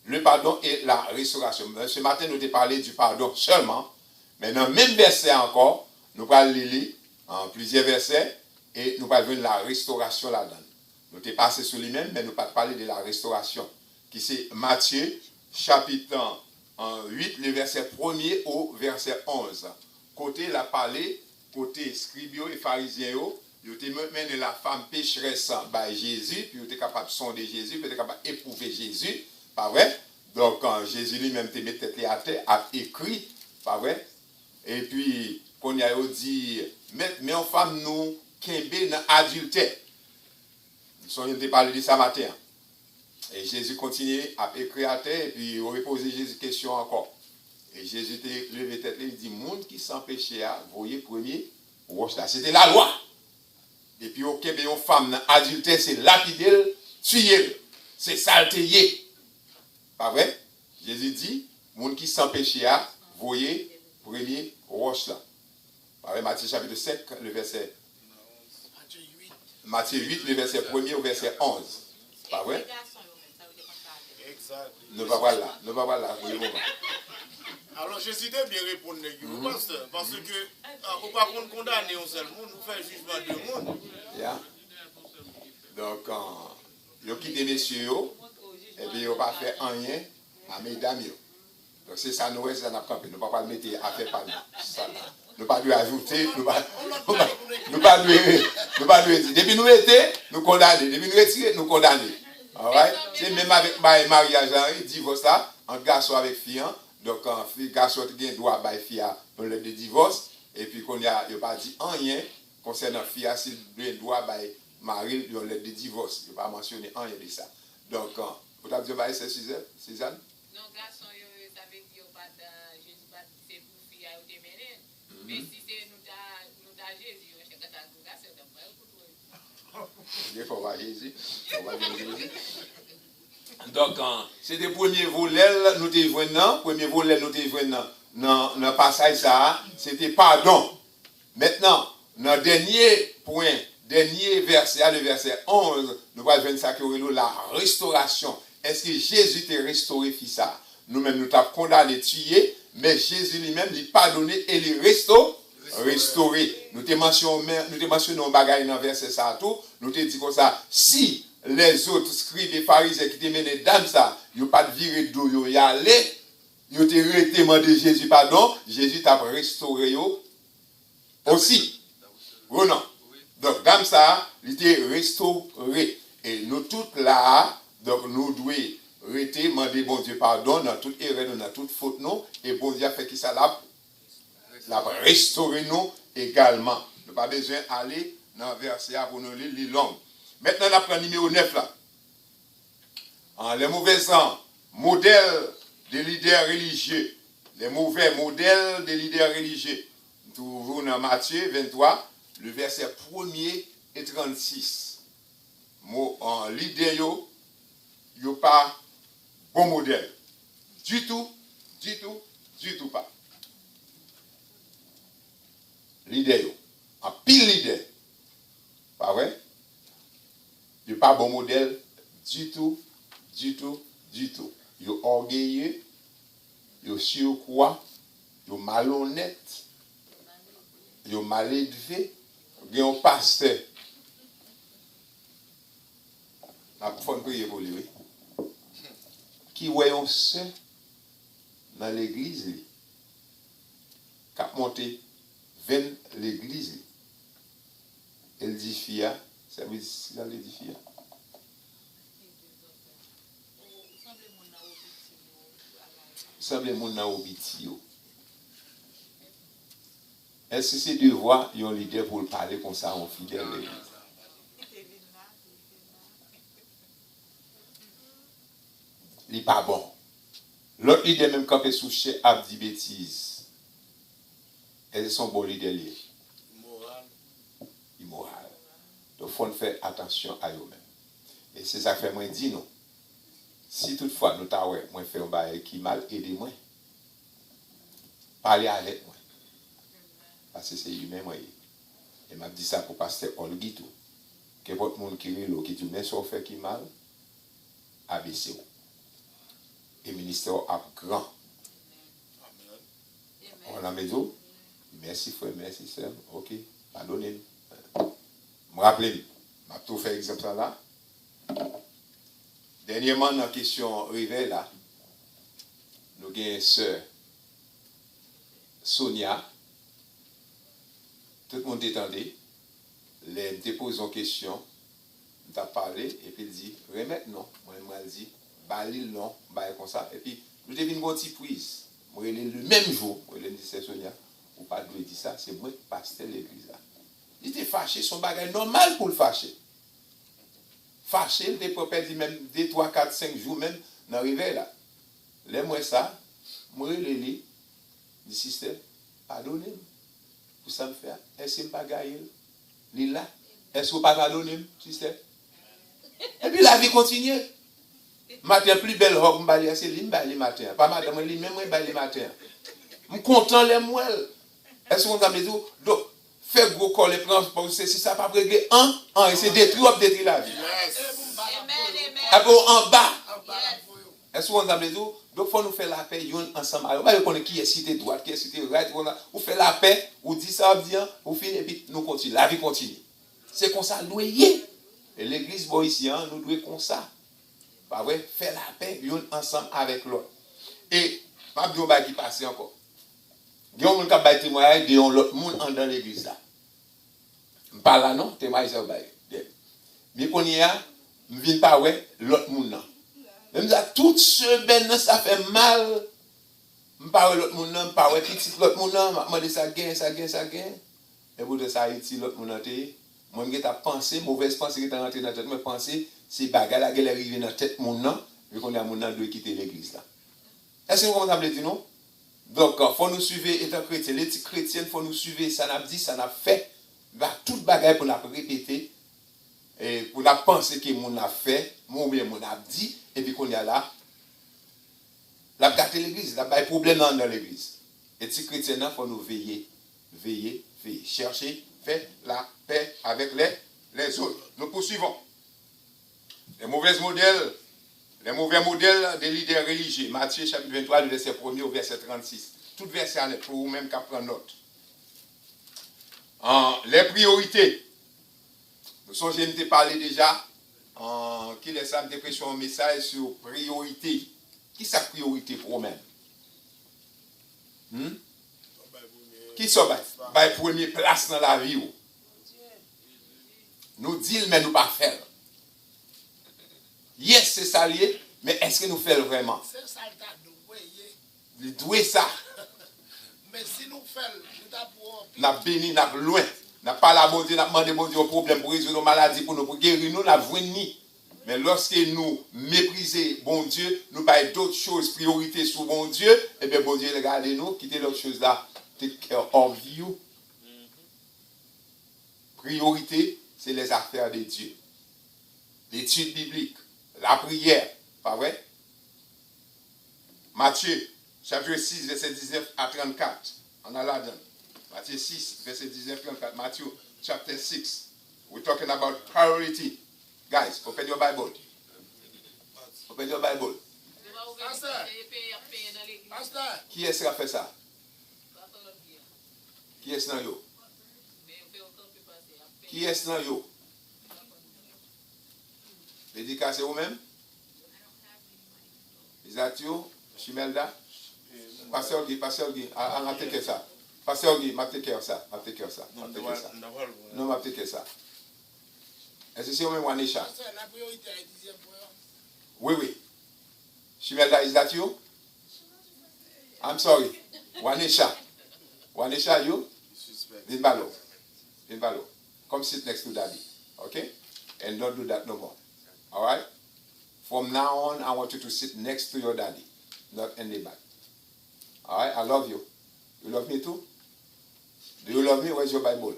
Le pardon et la restauration. Ce matin, nous t'ai parlé du pardon seulement. Mais dans le même verset encore, nous parlons lire en plusieurs versets et nous parlons de la restauration là-dedans. Nous t'ai passé sur lui-même, mais nous pas parler de la restauration. Qui c'est Matthieu, chapitre 8, le verset 1er au verset 11. Côté la parlé, côté scribio et pharisiens, ils ont mené la femme pécheresse par Jésus, puis ils étaient capables de sonder Jésus, puis ils étaient capables d'éprouver Jésus. Pas vrai? Donc, Jésus lui-même te met tête à terre, a écrit, pas vrai? Et puis, quand il a dit, mais en femme, nous, qu'un dans adultère. Nous avons parlé de ça matin. Et Jésus continue à écrire à terre, et puis il a posé Jésus question encore. Et Jésus te levé tête, il dit, monde qui sans péché, voyez premier, c'était la loi. Et puis, au Québec, une femme adultère, c'est lapider, tuer, c'est salter. Pas vrai? Jésus dit, monde qui sans péché, voyez premier roche là. Pas vrai? Matthieu chapitre 5, le verset. Matthieu 8, le verset 1er au verset 11. Pas vrai? Ne va pas là. Ne va pas là pour le moment. Alors, je suis bien répondre, pasteur, parce que on ne peut pas condamner un seul monde, nous faire jugement de monde. Yeah. Donc, ils ont quitté messieurs, et puis ils n'ont pas fait rien à mesdames. Donc, c'est ça, nous, ça n'a pas campé. Nous ne pouvons pas le mettre à faire pas nous. Nous ne pouvons pas ajouter, nous ne pas dire. Depuis nous étions, nous condamnons. Depuis nous retirons, nous condamnons. C'est même avec mariage, divorce là, un garçon avec fille. Donc, un garçon qui a droit à fille dans le divorce. Et puis, qu'on n'y a pas dit rien concernant fille, s'il a droit à mari dans le divorce. Il n'a pas mentionné rien de ça. Donc, vous avez dit, c'est Suzanne? Non, garçon, ça veut dire que Jésus va dire pour fille à démêler. Mais si c'est nous Jésus, je sais que tu as un garçon, il faut voir Jésus. Donc, c'est le premier volet, nous te voyons, premier volet, nous te voyons dans le passage, ça, c'était pardon. Maintenant, dans le dernier point, dernier verset, le verset 11, nous allons voir ça que la restauration. Est-ce que Jésus t'a restauré, fils ça? Nous-mêmes, nous t'avons condamné, tué, mais Jésus lui-même, il pardonné et il restauré. Nous te mentionnons bagaille dans le verset ça tout, nous te dit comme ça, si les autres scribes et pharisiens qui te menaient dans ça, ils n'ont pas de viré d'eau, ils allaient, ils ont été demandé Jésus pardon, Jésus t'a restauré aussi. Ou non? Donc, dans ça, il était restauré. Et nous toutes là, donc nous devons demander bon Dieu pardon dans toute erreur, dans toute faute, non? Et bon Dieu a fait qui ça l'a restauré nous également. Nous n'avons pas besoin d'aller dans le verset pour nous lire les langues. Maintenant, on apprend le numéro 9 là. Les mauvais modèles des leaders religieux. Les mauvais modèles des leaders religieux. Toujours dans Matthieu 23, le verset 1er et 36. En leader, il n'y a pas bon modèle. Du tout pas. Leader, en pile leader. Pas vrai? Il n'y a pas bon modèle du tout. Il est orgueilleux, il est surcroît, il est malhonnête, il est mal élevé, il est un pasteur. La faut prier pour lui. Qui voyons ça dans l'église, qui a monté 20 l'église. Elle dit fia, ça veut dire ça veut dire fia. Semble mon na obiti. Est-ce que c'est devoir yon leader pour parler comme ça en fidèle l'église? Il n'est pas bon. L'autre leader même quand il souche a dit bêtises. Elles sont bons leaders liés. Immoral. Donc il faut faire attention à eux-mêmes. Et c'est ça que fait moi dit non. Si toutefois nous t'avons moi fait un bail qui mal, aidez-moi. parler avec moi. Parce que c'est humain, moi. Et m'a dit ça pour pasteur Olgi tout. Que votre monde qui est là, qui dit, mais ça fait qui mal, abaissez-vous. Et le ministère a grand. On a mis tout. Merci frère, merci sœur. Ok, pardonnez-nous. Je me rappelle, je vais tout faire exemple là. Dernièrement, dans la question réveil là, nous avons une sœur, Sonia. Tout le monde détendait. Les dépose une question, nous avons parlé, et puis il dit, remettre non. Moi, je dit, balil non, balil comme ça. Et puis, nous devons une petite prise. Moi, le même jour, moi, je dis, c'est Sonia, ou pas de dire ça, c'est moi qui pasteur l'église là. Il était fâché, son bagage normal pour le fâcher. Fâché, il était peut-être même 2, 3, 4, 5 jours, même dans le réveil là. Là, moi, ça, moi, je dis, système, pardonnez-moi. Pour ça me faire, est-ce que je ne pas gagner? Il là, est-ce que vous ne pas pardonner, système? Et puis la vie continue. Matin, plus belle robe, c'est lui, le matin. Pas matin, moi, même moi, le matin. Je suis content, les mouelles. Est-ce que vous avez dit, donc, fait gros corps, les prendre, si ça n'a pas réglé et c'est détruit la vie. Après, en bas. Est-ce que vous avez dit, donc, il faut nous faire la paix, ensemble. Alors, vous connaissez qui est cité droite, qui est cité droite, vous faites la paix, vous dites ça, vous finissez, et puis nous continuons. La vie continue. C'est comme ça, nous y. Et l'église boïsienne, nous devons comme ça. Pas vrai, faire la paix, ensemble avec l'autre. Et, pas de qui passe encore. Il y a un qui témoignage de l'autre monde dans l'église là. Je parle là, non? Témoignage ça. Mais quand il y a, je ne viens pas ouais l'autre monde là. Même ça, toute semaine, ça fait mal. Je parle l'autre monde là, je parle petit l'autre monde là, je demande ça gain. Et pour de ça, Haïti, l'autre monde là, moi, je pensé, mauvaise pensée qui est rentrée dans la tête, je pensais, c'est bagarre là qui est arrivé dans la tête monde là, vu qu'on a monde là doit quitter l'église là. Est-ce que vous comprenez dit non? Donc, il faut nous suivre étant chrétien. Les petits chrétiens, il faut nous suivre, ça n'a dit, ça n'a fait. Toute bagaille pour nous répéter, et pour nous penser que mon a fait, mon bien mon a dit, et puis qu'on y a là, la gâter l'église, la pas de problème dans l'église. Les petits chrétiens, il faut nous veiller, chercher, faire la paix avec les autres. Nous poursuivons. Les mauvais modèles des leaders religieux. Matthieu chapitre 23, le verset 1er au verset 36. Tout verset en est pour vous-même qu'à prendre note. Les priorités. Nous sommes de parler déjà. Qui laisse ça me prêcher un message sur priorité. Qui est sa priorité pour vous-même? Qui sont la première place dans la vie? Nous disons, mais nous ne pas faire. Yes, c'est ça lié, mais est-ce que nous faisons vraiment? C'est ça nous doit ça. Mais si nous faisons, nous avons béni, nous avons loin. Nous n'avons pas la bonne Dieu, nous avons demandé au problème pour résoudre nos maladies, pour guérir, nous n'avons ni. Mais lorsque nous méprisons bon Dieu, nous avons d'autres choses, priorité sur bon Dieu, et bien bon Dieu, regardez-nous, quittez l'autre chose là, take care of you. Priorité, c'est les affaires de Dieu. L'étude biblique, la prière, pas vrai? Matthieu, chapitre 6, verset 19 à 34. On a là-dedans. Matthieu 6, verset 19 à 34. Matthew, chapter 6. We're talking about priority. Guys, open your Bible. Open your Bible. Qui est-ce qui a fait ça? Qui est-ce dans yo? Qui est-ce dans yo? Dédicacé vous-même? Is that you? Chimelda? Pasteur Guy, on take care ça. Pasteur Guy, on take care ça. Non, on take care ça. Est-ce que c'est vous-même Wanisha? Oui. Chimelda, is that you? I'm sorry. Wanisha, you? Vinbalo. Come sit next to Daddy. Okay? And don't do that no more. Alright? From now on, I want you to sit next to your daddy, not in the back. Alright? I love you. You love me too? Do you love me? Where's your Bible?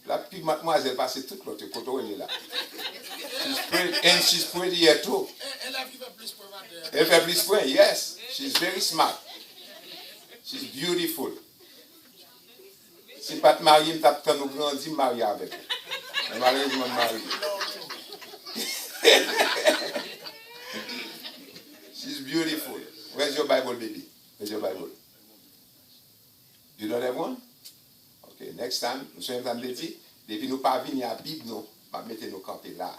La petite mademoiselle passe toute l'autre côté, elle est là. And she's pretty here too. Elle fait plus point, yes. She's very smart. She's beautiful. Si pas te marier, je t'attends nous grandir, marier avec. Mais malheureusement, marier. She's beautiful. Where's your Bible, baby? Where's your Bible? You don't have one? Okay, next time, nous sommes en train de dire, depuis nous pas venir à la Bible, nous, on va mettre nos camper là.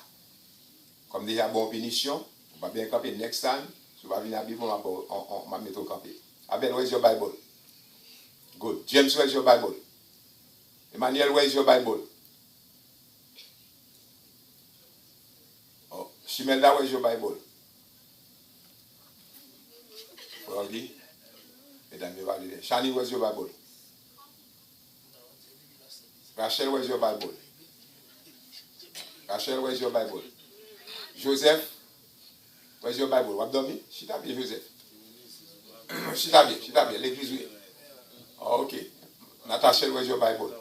Comme déjà, bonne punition, on va bien camper. Next time, si on va venir à la Bible, on va mettre au camper. Abel, where's your Bible? Good. James, where's your Bible? Emmanuel, where's your Bible? Oh, Shimelda, where's your Bible? Froggy? Mesdames et messieurs, Shani, where's your Bible? Rachel, where's your Bible? Rachel, where's your Bible? Joseph, where's your Bible? What do you mean? Chita bien, Joseph. Chita bien, l'église, oui. Oh, okay. Natasha, where's your Bible?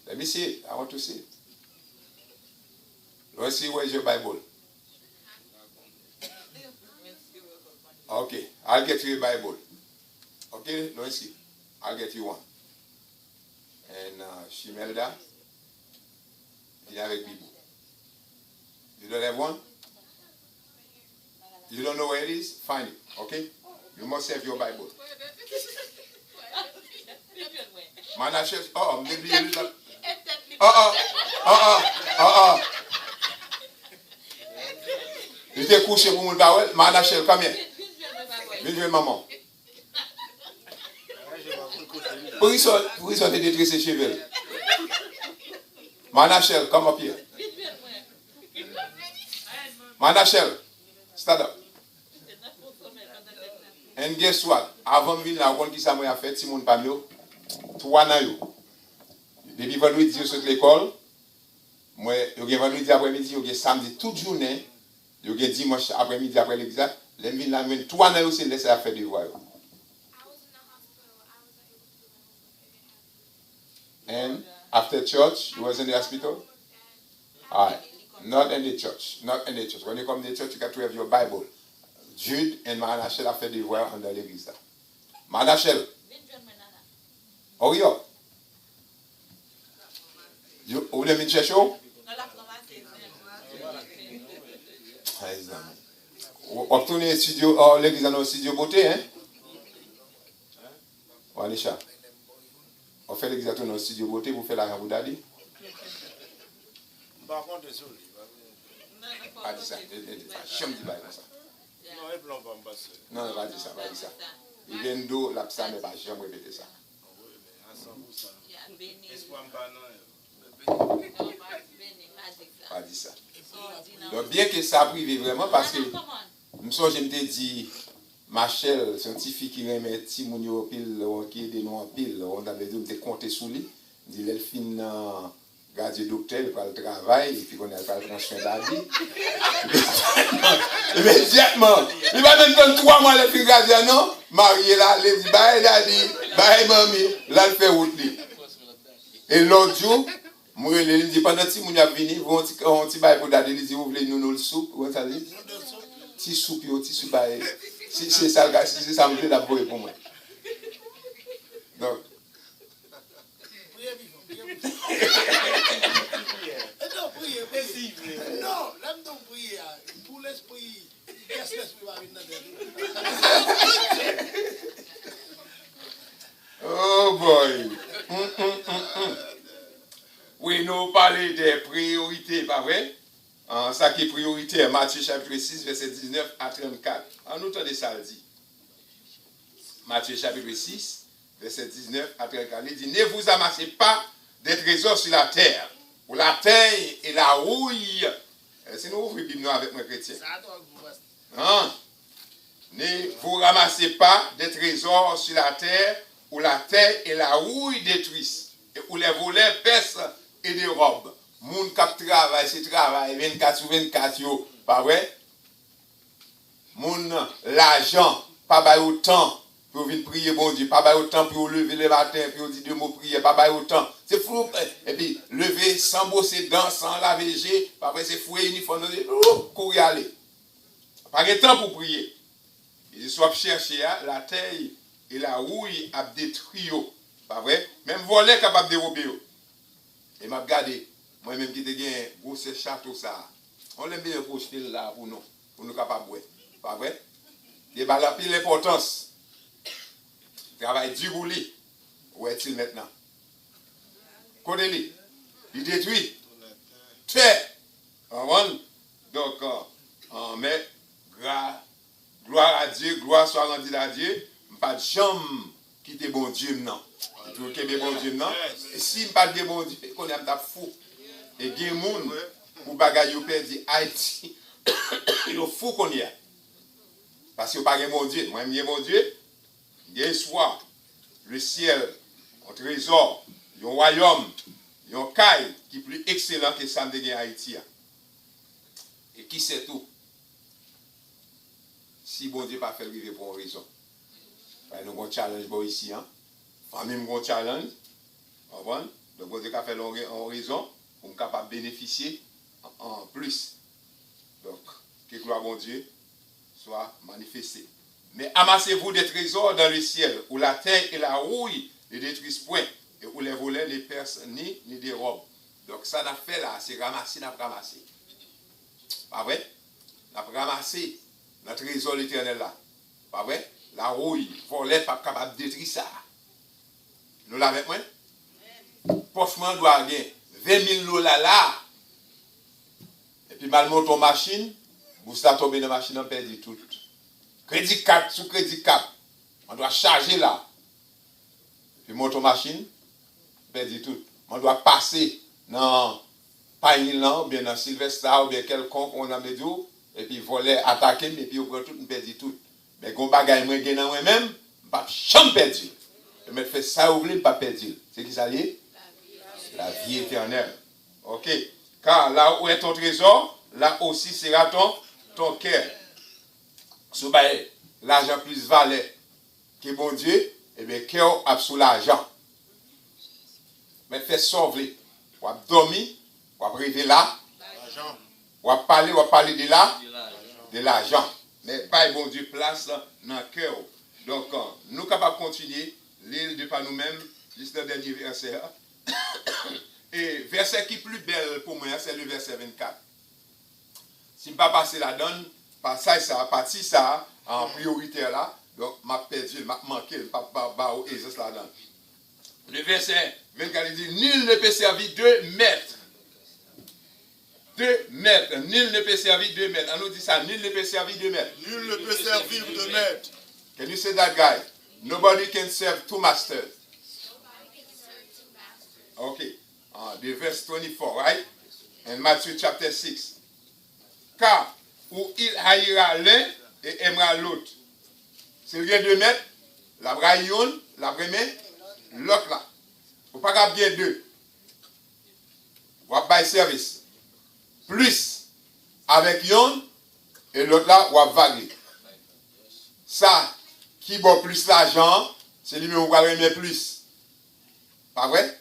Let me see it. I want to see it. Let's see, where's your Bible? Okay, I'll get you a Bible. Okay, let's see. I'll get you one. And Shimelda, viens avec Bibou. You don't have one? You don't know where it is? Find it, okay? You must have your Bible. Manasseh, maybe you little. Il était couché pour mon bawel. Manasseh, come here. Viens jouer maman. Pour ils sont détruits ses cheveux. Manasseh, come up here. Manasseh, stand up. And guess what? Avant de venir là, on qui ça m'a fait, si mon pamio, 3 ans. Depuis vendredi, je suis à l'école. Moi, je vais vendredi après-midi, je vais samedi toute journée. Je vais dimanche après-midi après l'église. Je vais venir là, 3 ans, c'est laisser faire des voix. And after church, you was in the hospital? All right. Not in the church. Not in the church. When you come to the church, you got to have your Bible. Jude and Manasseh a fait des voix dans l'église. Manasseh. Hurry up. Vous voulez me chercher? On retourne au studio, l'église dans le studio beauté, hein? Wanisha. On fait l'église dans le studio beauté, vous faites la vous daddy? Par contre, désolé. Pas dit ça. Je me dis pas ça. Non, les blancs vont me passer. Non, pas dit ça, pas dit ça. Il vient d'où l'absent, mais pas jamais répéter ça. Oui, mais à 100%. Espoir me banane. Pas dit ça. Donc, bien que ça privé vraiment, parce que, je me dit, Machel, scientifique qui remet Timounio pile, qui est des noms en pile, on avait dit, on était compté sous lui, dit, l'elfine, gardien docteur, il va le travail, et puis on a pas le soin de la vie. Immédiatement, il va même prendre 3 mois, l'elfine gardien, non? Marié là, il dit, bye, daddy, bye, mamie, là, il fait route. Et l'autre jour, moi, il dit, pendant que vous venez, vous avez un petit bail pour daddy, il dit, vous voulez nous le soupe, ou ça dit? Petit soupe, petit soupe, si c'est ça, si ça me plaît, d'abord pour moi. Donc, non, l'aime prier. Pour l'esprit, qu'est-ce que l'esprit va venir dans oh boy. Oui, nous parlons des priorités, pas vrai? Ça qui est priorité, Matthieu chapitre 6, verset 19 à 34. En autant de ça, il dit. Matthieu chapitre 6, verset 19 à 34. Il dit, ne vous amassez pas des trésors sur la terre, où la terre et la rouille. Si nous ouvrons la Bible avec mes chrétiens. Ne vous ramassez pas des trésors sur la terre, où la terre et la rouille détruisent, et où les voleurs percent et dérobent. Moun kap travail, c'est travail, 24 sur 24, yo, pas vrai? Moun l'argent, pas bail autant pour venir prier, bon Dieu, pas bail autant pour lever le matin, pour dire 2 mots prier, pas bail autant. C'est fou, et puis lever sans bosser dents, sans laver, pas vrai, c'est fouet uniforme, courir aller. Pas de temps pour prier. Ils soit chercher la terre et la rouille a détruit. Pas vrai? Même voler capable de dérober. Et m'a regardé, moi-même qui te gagne, gros ce château ça. On l'aime bien projeter là pour nous capables de voir. Pas vrai? Il y a pile l'importance. Travail dur pour lui. Où est-il maintenant? Côté-lui. Il détruit. Fait. Donc, mais, gloire à Dieu, gloire soit rendue à Dieu. Pas de jambe quitter bon Dieu, non. Tu veux quitter bon Dieu, non? Et si pas de bon Dieu, qu'on est un fou. Et il y a des gens pour bagaille ou perdre Haïti. Il est fou qu'on y a. Parce qu'il n'y a pas de bon Dieu. Moi, je bon Dieu. Il y a espoir. Le ciel, un trésor, un royaume, un caille qui est plus excellent que ça de Haïti. Et qui sait tout? Si bon Dieu pas fait le vivre pour une raison. Nous avons un challenge ici. Famille, nous avons un challenge. Donc, bon Dieu a fait une raison pour nous capable de bénéficier en plus. Donc, que gloire bon Dieu soit manifestée. Mais amassez-vous des trésors dans le ciel, où la terre et la rouille ne détruisent point, et où les volets ne percent ni dérobent. Donc, ça n'a fait là, c'est ramasser, n'a pas ramassé. Pas vrai? N'a pas ramassé notre trésor éternel là. Pas vrai? La rouille, volet, pas capable de détruire ça. Nous l'avons, moi? Pochement doit gagner 20 000 $ là. Et puis, mal monte en machine, vous ça tombe dans la machine, on perd tout. Crédit 4 sous crédit 4. On doit charger là. Puis monte en machine, perd tout. On doit passer dans Païlan, ou bien dans Sylvestre, ou bien quelconque, on a mis tout, et puis voler, attaquer, et puis on prend tout, on perd tout. Mais quand on bagaille moi gagne moi-même, je ne vais jamais perdre. Je me fais ça ouvrir, je ne vais pas perdre. C'est qui ça lié? La vie éternelle. Ok. Car là où est ton trésor, là aussi sera ton cœur. Si l'argent plus valait que bon Dieu, et bien cœur a sous l'argent. Mais fais sauver. On va dormir, on va arriver là. On va parler de là, de l'argent. Mais pas bon Dieu place dans le cœur. Donc, nous sommes capables de continuer, lire de par nous-mêmes, jusqu'au dernier verset. Et verset qui est plus belle pour moi, c'est le verset 24. Si je ne pas passer la donne, ça, partie ça, en priorité là, donc je perdu, je manqué, je ne la donne. Le verset 24 il dit, nul ne peut servir 2 maîtres. 2 maîtres. Nul ne peut servir 2 maîtres. On nous dit ça. Nul ne peut servir 2 maîtres. Nul ne peut servir 2 maîtres. Can you say that, guy? Nobody can serve 2 masters. Okay. The verse 24, right? In Matthew chapter 6. Car où il haïra l'un et aimera l'autre. C'est bien 2 maîtres. La braillonne, la première, l'autre là. Vous ne pouvez pas bien 2. Vous avez bail service. Plus avec yon et l'autre là, ou à vaguer. Ça, qui boit plus l'argent, c'est lui-même qui va remettre plus. Pas vrai?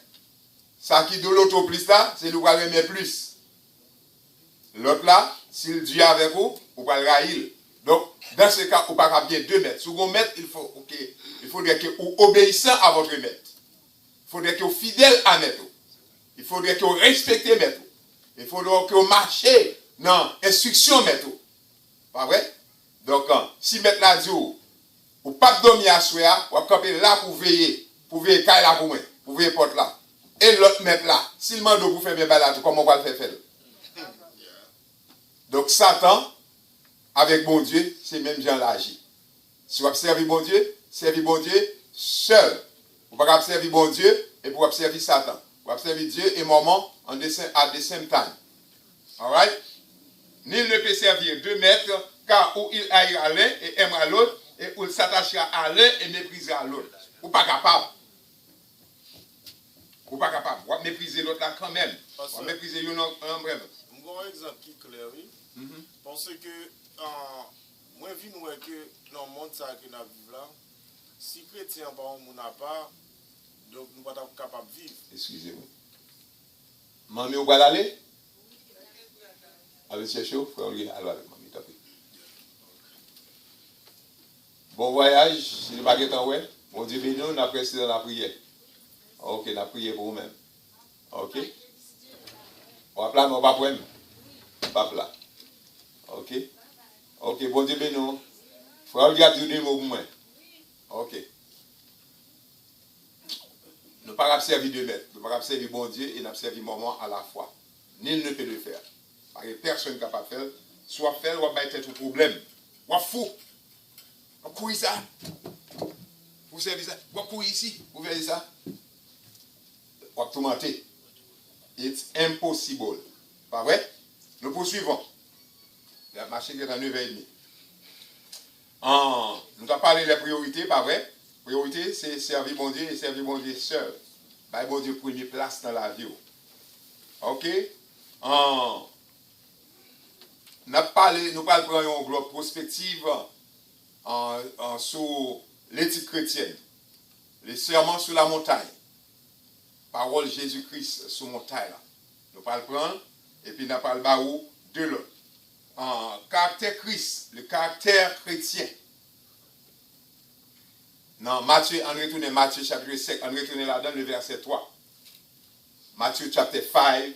Ça qui de l'autre plus là, c'est lui qui va remettre plus. L'autre là, s'il dit avec vous, vous va le railler. Donc, dans ce cas, vous ne pouvez pas bien 2 maîtres. Si vous maître, il faudrait que vous obéissant à votre maître. Il faudrait que vous fidèle à maître. Il faudrait que vous respectez maître. Il faudra que vous marchiez dans l'instruction, maître. Pas vrai? Donc, si maître l'a dit, ou pas dormir à soi, ou camper là pour veiller là pour moi, pour veiller porte là. Et l'autre maître là, s'il m'a dit pour faire mes balades, comment on va le faire? Donc, Satan, avec bon Dieu, c'est même Jean l'agit. Si vous observez bon Dieu seul. Vous ne pouvez pas observer bon Dieu et pour observer Satan. Vous observez Dieu et maman at the same time. Alright? Nul ne peut servir 2 maîtres, car où il haïra l'un et aimera l'autre, et où il s'attachera à l'un et méprisera l'autre. Vous n'êtes pas capable. Vous n'êtes pas capable. Vous méprisez l'autre là quand même. Vous méprisez l'un en bref. Je vais un exemple qui est clair, oui. Parce que, moi, je vis que dans le monde que nous vivons là, si chrétien, on n'a pas, donc nous ne sommes pas capables de vivre. Excusez-moi. Maman, vous allez aller? Allez chercher, frère, allez avec maman, tapez. Bon voyage, si vous n'avez pas de temps, Bon Dieu béni, on a pressé dans la prière. Ok, on a prié pour vous-même. Ok? On va là, mais on va pas pas là. Ok? Ok, bon Dieu béni. Frère, il y a deux mots pour moi. Ok. Nous ne pouvons pas servir de maître. Nous ne pouvons pas servir bon Dieu et nous servir moment à la fois. Nul ne peut le faire. Parce que personne n'est capable de faire. Soit faire, ou va être un problème. Ou fou. Vous courez ça. Vous servez ça. Vous courez ici. Vous faites ça. Vous tourmentez. It's impossible. Pas vrai? Nous poursuivons. La machine est à 9h30. Nous avons parlé des priorités, pas vrai? Priorité, c'est servir bon Dieu et servir bon Dieu seul. Bah, bon Dieu, première place dans la vie. Ok? Nous parlons prendre une globe prospective sur l'éthique chrétienne. Les serments sur la montagne. Parole Jésus-Christ sur la montagne. Nous parlons prendre et puis nous parlons de l'autre. Caractère Christ, le caractère chrétien. Non, Matthieu, on retourne Matthieu chapitre 5, on retourne là-dedans le verset 3. Matthew chapter 5,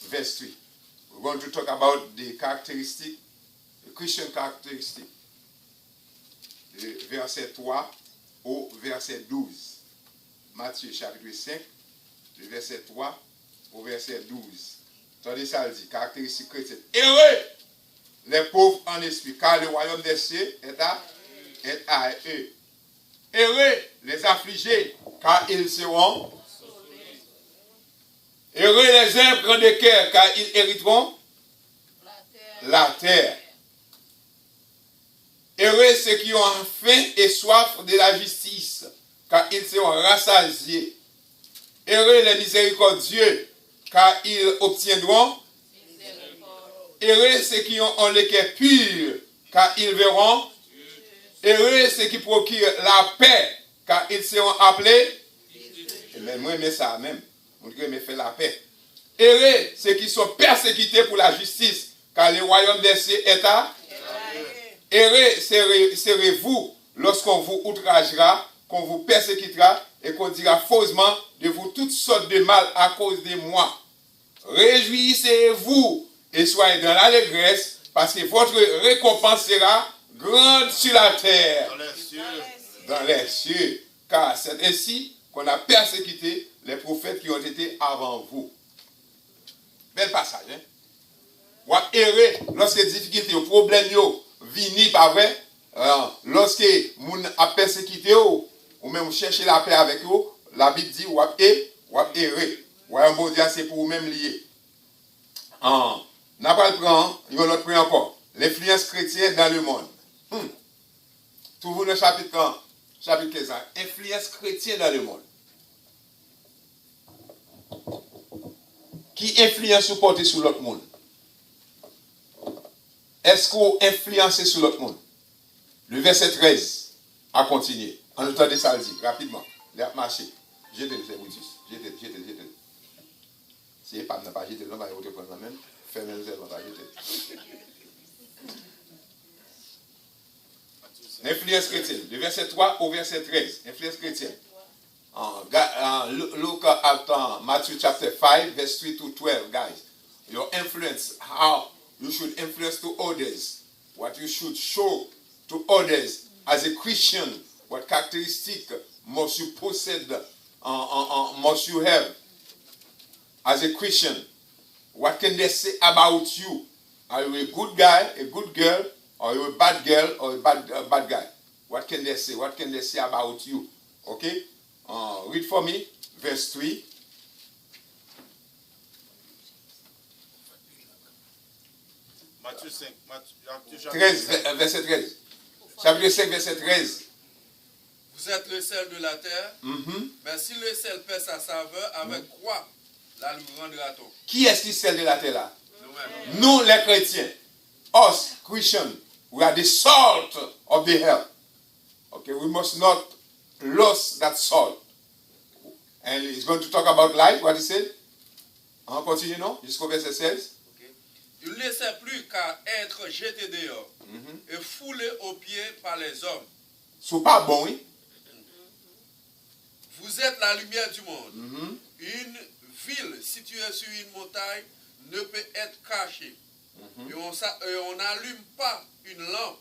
verse 3. We're going to talk about the characteristic, the Christian characteristic. Le verset 3 au verset 12. Matthieu chapitre 5, le verset 3 au verset 12. Attendez ça, le dit, caractéristique chrétienne. Heureux les pauvres en esprit, car le royaume des cieux est à eux. Heureux les affligés, car ils seront sauvés. Heureux les humbles de cœur, car ils hériteront la terre. Heureux ceux qui ont faim et soif de la justice, car ils seront rassasiés. Heureux les miséricordieux, car ils obtiendront. Heureux ceux qui ont le cœur pur, car ils verront. Heureux ceux qui procurent la paix, car ils seront appelés. Mais moi, j'aime ça même. Je me fais la paix. Heureux ceux qui sont persécutés pour la justice, car le royaume des cieux est à. Heureux serez-vous lorsqu'on vous outragera, qu'on vous persécutera et qu'on dira faussement de vous toutes sortes de mal à cause de moi. Réjouissez-vous et soyez dans l'allégresse, parce que votre récompense sera grande sur la terre, dans les cieux. Car c'est ainsi qu'on a persécuté les prophètes qui ont été avant vous. Bel passage, hein? Ou heureux lorsque les difficultés, les problèmes viennent, pas vrai? Lorsque moun a persécuté ou même chercher la paix avec eux, la Bible dit ou heureux. Ou un bon Dieu, c'est pour vous-même lié. N'a pas le prendre, il va l'autre prendre encore. L'influence chrétienne dans le monde. Trouvez-vous le chapitre 15. Influence chrétienne dans le monde. Qui influence ou porte sur l'autre monde? Est-ce qu'on influence sur l'autre monde? Le verset 13 a continué. On entend ça le dit rapidement. Il a marché. Jetez le Brutus. Jetez. Si pas n'a pas jeté, on va y prendre la même. Fermez le zèle, on va jeter. Influence chrétienne. Le verset 3 au verset 13. Influence chrétienne. Look at Matthew chapter 5, verse 3 to 12, guys. Your influence, how you should influence to others. What you should show to others as a Christian. What characteristic must you possess, must you have as a Christian? What can they say about you? Are you a good guy, a good girl, or are you a bad girl, or a bad guy? What can they say? What can they say about you? Okay? Read for me, verse 3. Matthieu 5, 13, verset 13. Chapitre 5, verset 13. Vous êtes le sel de la terre, mais si le sel perd sa saveur, avec quoi la nous rendra-t-on? Qui est-ce qui est sel de la terre là? Nous-mêmes. Nous les chrétiens. Us, Christians, we are the salt of the earth. Okay, we must not lose that salt. And he's going to talk about light, what he said. On continue, non? Jusqu'au verset 16. Il ne laissait plus qu'à être jeté dehors et foulé aux pieds par les hommes. C'est pas bon, oui? vous êtes la lumière du monde. Une ville située sur une montagne ne peut être cachée. Et on n'allume pas une lampe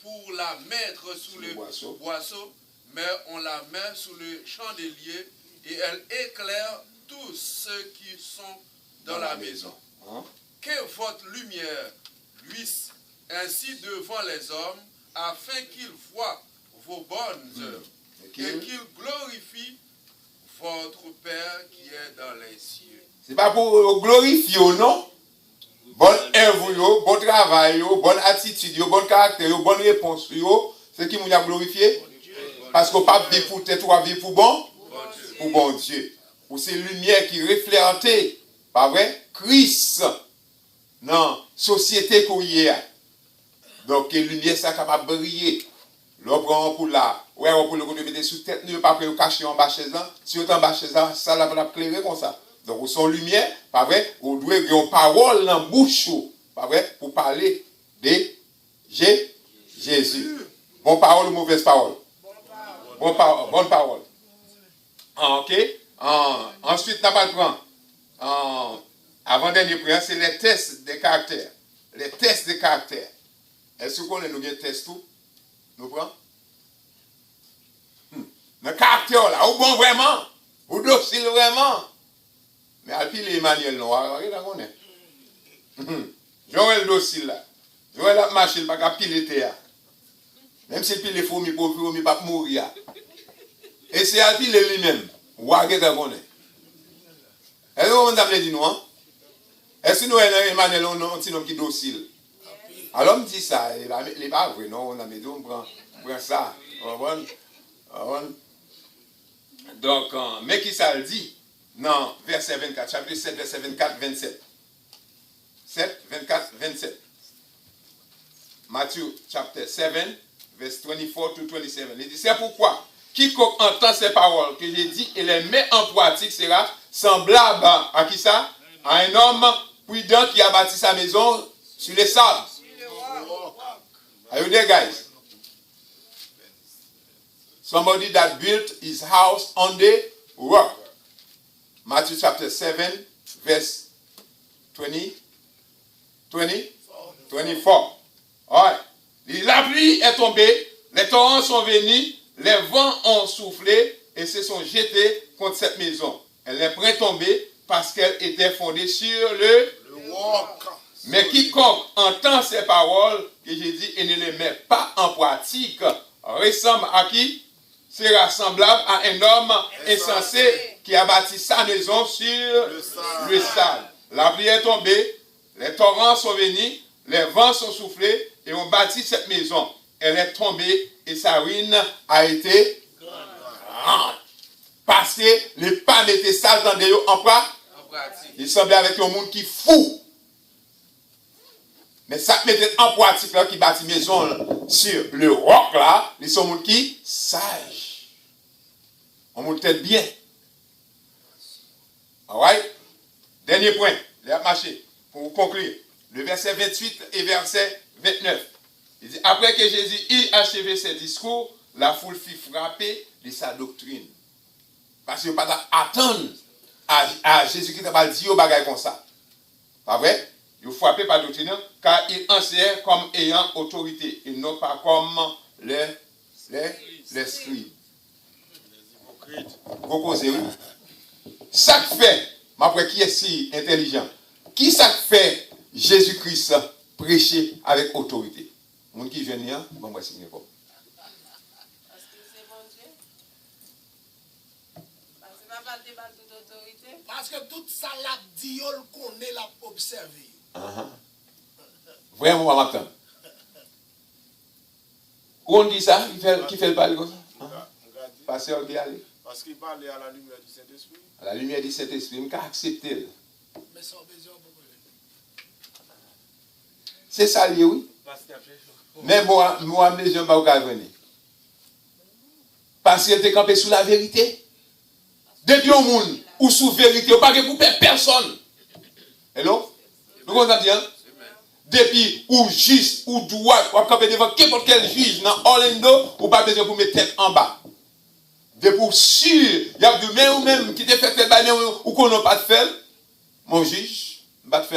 pour la mettre sous le boisseau, mais on la met sous le chandelier et elle éclaire tous ceux qui sont dans la maison. Que votre lumière luise ainsi devant les hommes, afin qu'ils voient vos bonnes œuvres et qu'ils glorifient votre Père qui est dans les cieux. C'est pas pour glorifier, non? Bonne œuvre, bon travail, bonne attitude, bon caractère, bonne réponse, c'est qui nous a glorifié? Parce qu'on ne peut pas vivre pour tête, on va vivre pour bon? Pour bon Dieu. Pour ces lumières qui reflètent, pas vrai? Christ, dans la société qu'on y a. Donc, les lumières, ça capable de briller. L'on prend pour là, ouais, on peut le mettre sous tête, ne pas cacher en bas chez eux. Si on est en bas chez eux, ça va éclairer comme ça. Donc, on son lumière, pas vrai? On doit avoir une parole dans la bouche, pas vrai? Pour parler de Jésus. Bonne parole ou mauvaise parole? Bonne parole. Ok? Ensuite, on va prendre, avant-dernier point, c'est les tests de caractère. Les tests de caractère. Est-ce qu'on a des tests tout? Nous prenons? Le caractère là, ou bon vraiment? Ou docile vraiment? Mais à pile Emmanuel, non, regardez là, Joël docile là. Joël a marché, il n'a pas pile terre. Même si pile faut, il ne peut pas mourir. Et c'est à pile lui-même. Regardez là, est-ce que vous avez dit non? Est-ce que nous avons Emmanuel, on a un petit homme qui est docile? Alors, on me dit ça, il n'est pas vrai, non? On a mis on prend ça. Donc, mais qui ça le dit? Non, verset 24, chapitre 7, verset 24, 27. 7, 24, 27. Matthieu, chapter 7, verset 24 to 27. Il dit, c'est pourquoi, quiconque entend ces paroles que j'ai dit et les met en pratique sera semblable à qui ça? À un homme prudent qui a bâti sa maison sur les sables. Are you there, guys? Somebody that built his house on the rock. Matthew chapter 7, verse 24. All right. La pluie est tombée, les torrents sont venus, les vents ont soufflé et se sont jetés contre cette maison. Elle est prête à tomber parce qu'elle était fondée sur le roc. Mais quiconque entend ces paroles que j'ai dit et ne les met pas en pratique, ressemble à qui? Sera semblable à un homme insensé qui a bâti sa maison sur le sable. La pluie est tombée, les torrents sont venus, les vents sont soufflés et ont bâti cette maison. Elle est tombée et sa ruine a été grande. Parce que les pas mettaient ça dans des en pratique. Il semblait avec un monde qui fou. Mais ça mettait en pratique là, qui bâtit maison là, sur le roc là, ils sont monde qui sage. On monte tête bien. Alright? Dernier point, les marché, pour conclure. Le verset 28 et verset 29. Il dit, après que Jésus eut achevé ses discours, la foule fit frapper de sa doctrine. Parce qu'il ne faut pas attendre à Jésus-Christ de dire aux bagailles comme ça. Pas vrai? Il faut frapper par doctrine, car il enseignait comme ayant autorité, et non pas comme les scribes. Vous causez, oui. Ça fait, après qui est si intelligent, qui ça fait Jésus-Christ prêcher avec autorité? Mon qui vient là, bon, moi, c'est pas. Parce que c'est bon Dieu. Parce que c'est pas débat toute autorité. Parce que tout ça l'a dit, on le connaît, l'a observé. Vraiment, on m'attend. Où on dit ça? Qui fait le parler comme ça? Pasteur qui allait. Parce qu'il parlait à la lumière du Saint-Esprit. À la lumière du Saint-Esprit, il a accepté. Mais sans besoin pour C'est ça, oui. Mais moi, mes gens ne vont pas venir. Parce qu'il était campé sous la vérité. Depuis au monde, ou sous vérité, ou pas que pour personne. Hello? Nous comprenons bien? Depuis ou juste ou droit, ou campé devant n'importe quel juge dans Orlando, ou pas besoin pour mettre tête en bas. de pour sûr, il y a de mais ou même qui te fait faire, ou qu'on n'a pas de faire, mon juge, pas de faire.